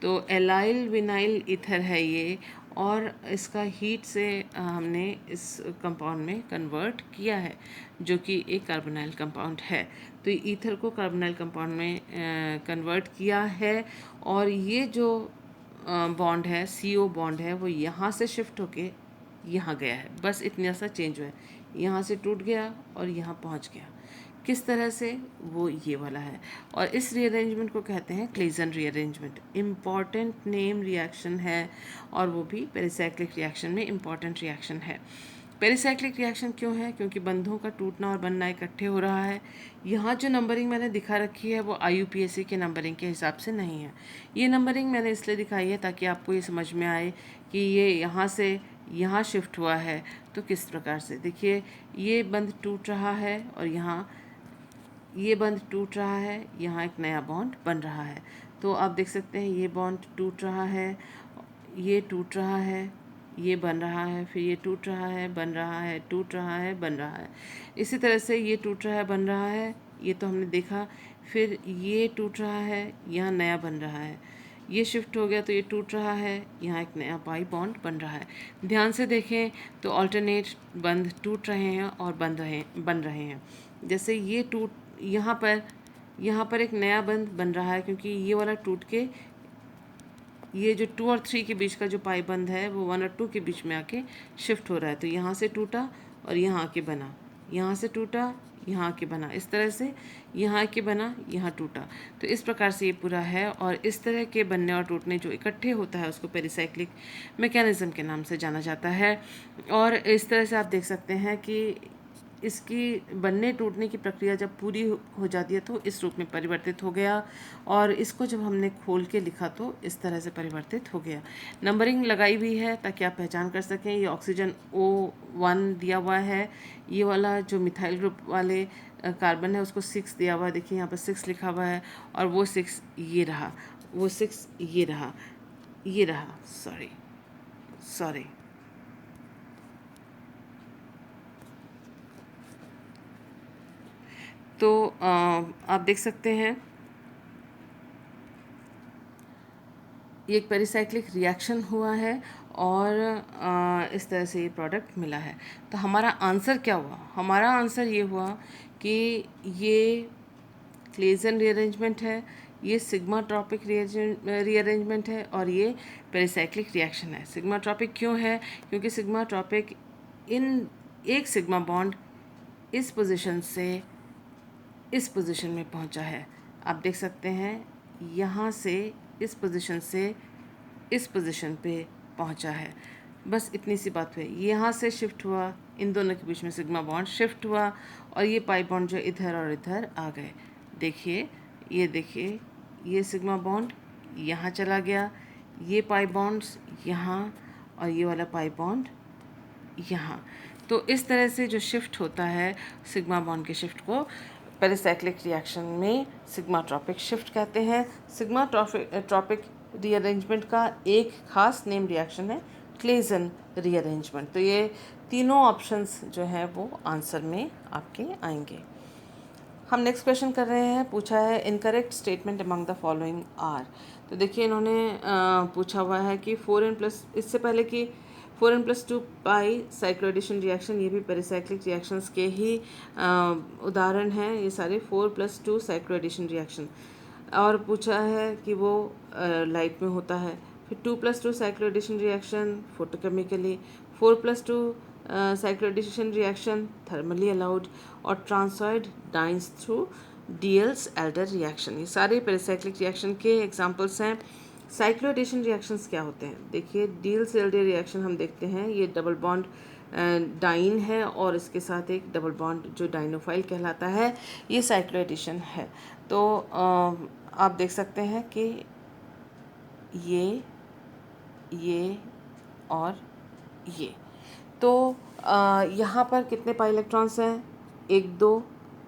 तो एलाइल विनाइल ईथर है ये, और इसका हीट से हमने इस कंपाउंड में कन्वर्ट किया है, जो कि एक कार्बोनाइल कंपाउंड है। तो ईथर को कार्बोनाइल कंपाउंड में कन्वर्ट किया है, और ये जो बॉन्ड है, CO बॉन्ड है, वो यहाँ से शिफ्ट होके यहाँ गया है, बस इतना सा चेंज हुआ है, यहाँ से टूट गया और यहाँ पहुँच गया। किस तरह से? वो ये वाला है, और इस रीअरेंजमेंट को कहते हैं Claisen rearrangement. Important name reaction है, और वो भी पेरिसाइक्लिक रिएक्शन में इम्पॉर्टेंट रिएक्शन है। पेरिसाइक्लिक रिएक्शन क्यों है? क्योंकि बंधों का टूटना और बनना इकट्ठे हो रहा है। यहाँ जो नंबरिंग मैंने दिखा रखी है वो IUPAC के नंबरिंग के हिसाब से नहीं है। ये नंबरिंग मैंने इसलिए दिखाई है ताकि आपको ये समझ में आए कि ये यहाँ से यहाँ शिफ्ट हुआ है तो किस प्रकार से। देखिए ये बंध टूट रहा है और यहाँ ये बंध टूट रहा है, यहाँ एक नया बॉन्ड बन रहा है। तो आप देख सकते हैं ये बॉन्ड टूट रहा है, ये टूट रहा है, ये बन रहा है, फिर ये टूट रहा है, बन रहा है, टूट रहा है, बन रहा है। इसी तरह से ये टूट रहा है, बन रहा है, ये तो हमने देखा। फिर ये टूट रहा है, यहाँ नया बन रहा है, ये शिफ्ट हो गया तो ये टूट रहा है, यहाँ एक नया पाई बॉन्ड बन रहा है। ध्यान से देखें तो ऑल्टरनेट बंध टूट रहे हैं और बन रहे हैं। जैसे ये यहाँ पर एक नया बंध बन रहा है, क्योंकि ये वाला टूट के ये जो 2 और 3 के बीच का जो पाई बंध है वो 1 और 2 के बीच में आके शिफ्ट हो रहा है। तो यहाँ से टूटा और यहाँ आके बना, यहाँ से टूटा, यहाँ आके बना, इस तरह से यहाँ आके बना, यहाँ टूटा। तो इस प्रकार से ये पूरा है, और इस तरह के बनने और टूटने जो इकट्ठे होता है उसको पेरिसाइक्लिक मैकेनिज्म के नाम से जाना जाता है। और इस तरह से आप देख सकते हैं कि इसकी बनने टूटने की प्रक्रिया जब पूरी हो जाती है तो इस रूप में परिवर्तित हो गया, और इसको जब हमने खोल के लिखा तो इस तरह से परिवर्तित हो गया। नंबरिंग लगाई हुई है ताकि आप पहचान कर सकें। ये ऑक्सीजन O1 दिया हुआ है, ये वाला जो मिथाइल ग्रुप वाले कार्बन है उसको 6 दिया हुआ है, देखिए यहाँ पर 6 लिखा हुआ है, और वो 6 ये रहा, वो 6 ये रहा, ये रहा, सॉरी तो आप देख सकते हैं ये एक पेरिसाइक्लिक रिएक्शन हुआ है और इस तरह से ये प्रोडक्ट मिला है। तो हमारा आंसर क्या हुआ? हमारा आंसर ये हुआ कि ये क्लेजन रीअरेंजमेंट है, ये सिग्मा ट्रॉपिक रीअरेंजमेंट है और ये पेरिसाइक्लिक रिएक्शन है। सिग्मा ट्रॉपिक क्यों है? क्योंकि सिग्मा ट्रॉपिक इन एक सिग्मा बॉन्ड इस पोजीशन से इस पोजीशन में पहुंचा है। आप देख सकते हैं यहाँ से इस पोजीशन से इस पोजीशन पे पहुंचा है। बस इतनी सी बात हुई, यहाँ से शिफ्ट हुआ, इन दोनों के बीच में सिग्मा बॉन्ड शिफ्ट हुआ और ये पाई बॉन्ड जो इधर और इधर आ गए। देखिए, ये देखिए, ये सिग्मा बॉन्ड यहाँ चला गया, ये पाई बॉन्ड्स यहाँ और ये वाला पाई बॉन्ड यहाँ। तो इस तरह से जो शिफ्ट होता है सिग्मा बॉन्ड के शिफ्ट को पेरिसाइक्लिक रिएक्शन में सिग्मा ट्रॉपिक शिफ्ट कहते हैं। सिग्मा ट्रॉपिक रीअरेंजमेंट का एक खास नेम रिएक्शन है क्लेजन रीअरेंजमेंट। तो ये तीनों ऑप्शंस जो हैं वो आंसर में आपके आएंगे। हम नेक्स्ट क्वेश्चन कर रहे हैं, पूछा है incorrect statement among the following are. तो देखिए इन्होंने पूछा हुआ है कि 4n+, इससे पहले कि 4n+2 पाई साइक्लोएडिशन रिएक्शन, ये भी पेरिसाइक्लिक रिएक्शंस के ही उदाहरण हैं ये सारे 4+2 साइक्लोएडिशन रिएक्शन। और पूछा है कि वो लाइट में होता है। फिर 2+2 cycloaddition reaction photochemically, 4+2 cycloaddition reaction thermally allowed और ट्रांसॉइड डाइंस थ्रू डियल्स एल्डर रिएक्शन। ये सारे पेरिसाइक्लिक रिएक्शन के एग्जांपल्स हैं। साइक्लोएडिशन रिएक्शंस क्या होते हैं? देखिए डियल्स एल्डर रिएक्शन हम देखते हैं, ये डबल बॉन्ड डाइन है और इसके साथ एक डबल बॉन्ड जो डाइनोफाइल कहलाता है, ये साइक्लोएडिशन है। तो आप देख सकते हैं कि ये और ये। तो यहाँ पर कितने पाई इलेक्ट्रॉन्स हैं? 1 2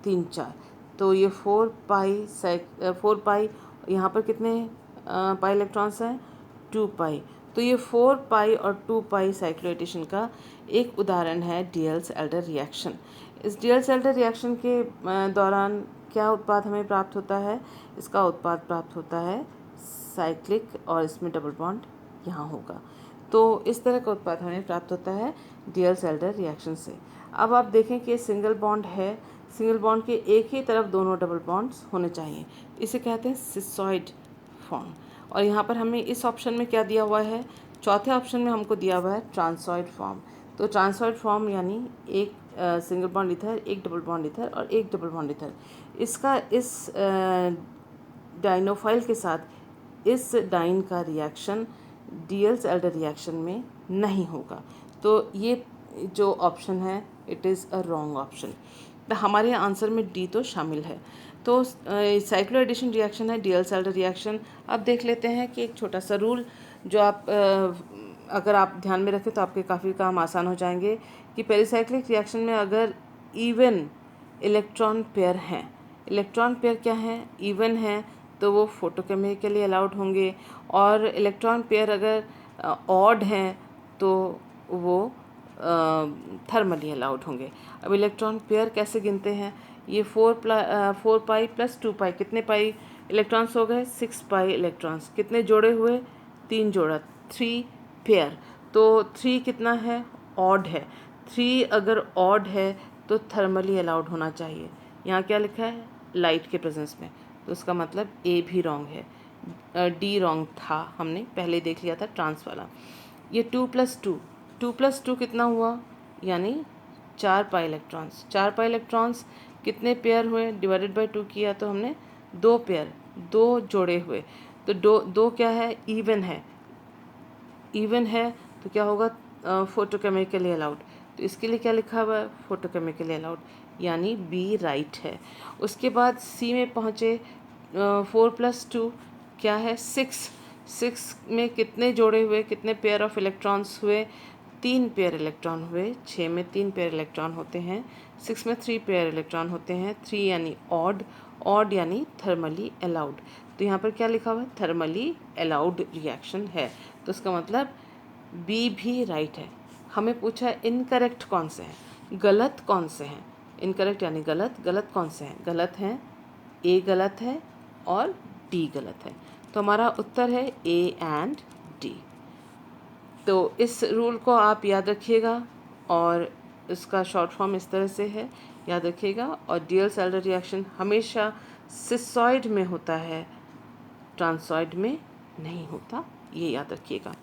3 4। तो ये 4 पाई, यहाँ पर कितने पाई इलेक्ट्रॉन्स हैं? 2 पाई। तो ये 4 पाई और 2 पाई साइक्लोएडिशन का एक उदाहरण है डियल्स एल्डर रिएक्शन। इस डियल्स एल्डर रिएक्शन के दौरान क्या उत्पाद हमें प्राप्त होता है? इसका उत्पाद प्राप्त होता है साइक्लिक और इसमें डबल बॉन्ड यहाँ होगा। तो इस तरह का उत्पाद हमें प्राप्त होता है डियल्स एल्डर रिएक्शन से। अब आप देखें कि सिंगल बॉन्ड है, सिंगल बॉन्ड के एक ही तरफ दोनों डबल बॉन्ड्स होने चाहिए, इसे कहते हैं सिसॉइड फॉर्म। और यहाँ पर हमें इस ऑप्शन में क्या दिया हुआ है? चौथे ऑप्शन में हमको दिया हुआ है ट्रांसॉइड फॉर्म। तो ट्रांसॉइड फॉर्म यानी एक सिंगल बॉन्ड इधर, एक डबल बॉन्ड इधर और एक डबल बॉन्ड इधर। इसका इस डाइनोफाइल के साथ इस डाइन का रिएक्शन डियल्स एल्डर रिएक्शन में नहीं होगा। तो ये जो ऑप्शन है it is a wrong option. तो हमारे आंसर में डी तो शामिल है। तो साइक्लोएडिशन रिएक्शन है डियल्स एल्डर रिएक्शन। अब देख लेते हैं कि एक छोटा सा रूल जो आप अगर आप ध्यान में रखें तो आपके काफ़ी काम आसान हो जाएंगे कि पेरिसाइक्लिक रिएक्शन में अगर इवन इलेक्ट्रॉन पेयर हैं, इलेक्ट्रॉन पेयर क्या हैं? इवन हैं, तो वो फोटोकेमिकली अलाउड होंगे। और इलेक्ट्रॉन पेयर अगर ऑड हैं तो वो थर्मली अलाउड होंगे। अब इलेक्ट्रॉन पेयर कैसे गिनते हैं? ये 4 पाई + 2 पाई, कितने पाई इलेक्ट्रॉन्स हो गए? 6 पाई इलेक्ट्रॉन्स। कितने जोड़े हुए? 3 जोड़ा, 3 पेयर। तो 3 कितना है? ऑड है। 3 अगर ऑड है तो थर्मली अलाउड होना चाहिए। यहाँ क्या लिखा है? लाइट के प्रेजेंस में। तो उसका मतलब ए भी रॉन्ग है, डी रॉन्ग था, हमने पहले देख लिया था ट्रांस वाला। ये 2+2 कितना हुआ? यानी 4 पाई इलेक्ट्रॉन्स। 4 पाई इलेक्ट्रॉन्स कितने पेयर हुए? डिवाइडेड बाय 2 किया तो हमने 2 पेयर, 2 जोड़े हुए। तो दो क्या है? इवन है। इवन है तो क्या होगा? Photochemically allowed. तो इसके लिए क्या लिखा हुआ है? फोटोकेमिकली अलाउड, यानी बी राइट है। उसके बाद सी में पहुँचे, 4+2 क्या है? 6 में कितने जोड़े हुए? कितने पेयर ऑफ इलेक्ट्रॉन्स हुए? 3 पेयर इलेक्ट्रॉन हुए। 6 में 3 पेयर इलेक्ट्रॉन होते हैं, 6 में 3 पेयर इलेक्ट्रॉन होते हैं। 3 यानी ऑड, ऑड यानी थर्मली अलाउड। तो यहाँ पर क्या लिखा हुआ है? थर्मली अलाउड रिएक्शन है। तो इसका मतलब बी भी राइट है। हमें पूछा इनकरेक्ट कौन से हैं, गलत कौन से हैं। इनकरेक्ट यानी गलत। गलत कौन से हैं? गलत हैं, ए गलत है और डी गलत है। तो हमारा उत्तर है ए एंड डी। तो इस रूल को आप याद रखिएगा और इसका शॉर्ट फॉर्म इस तरह से है, याद रखिएगा। और डीएल सेल्डर रिएक्शन हमेशा सिसॉइड में होता है, ट्रांसॉइड में नहीं होता, ये याद रखिएगा।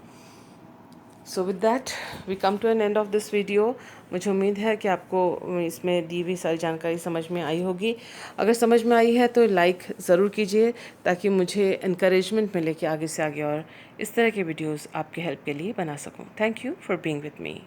So with that we come to an end of this video. मुझे उम्मीद है कि आपको इसमें दी हुई सारी जानकारी समझ में आई होगी। अगर समझ में आई है तो लाइक ज़रूर कीजिए ताकि मुझे इनकरेजमेंट मिले कि आगे से आगे और इस तरह के वीडियोस आपके हेल्प के लिए बना सकूं। Thank you for being with me.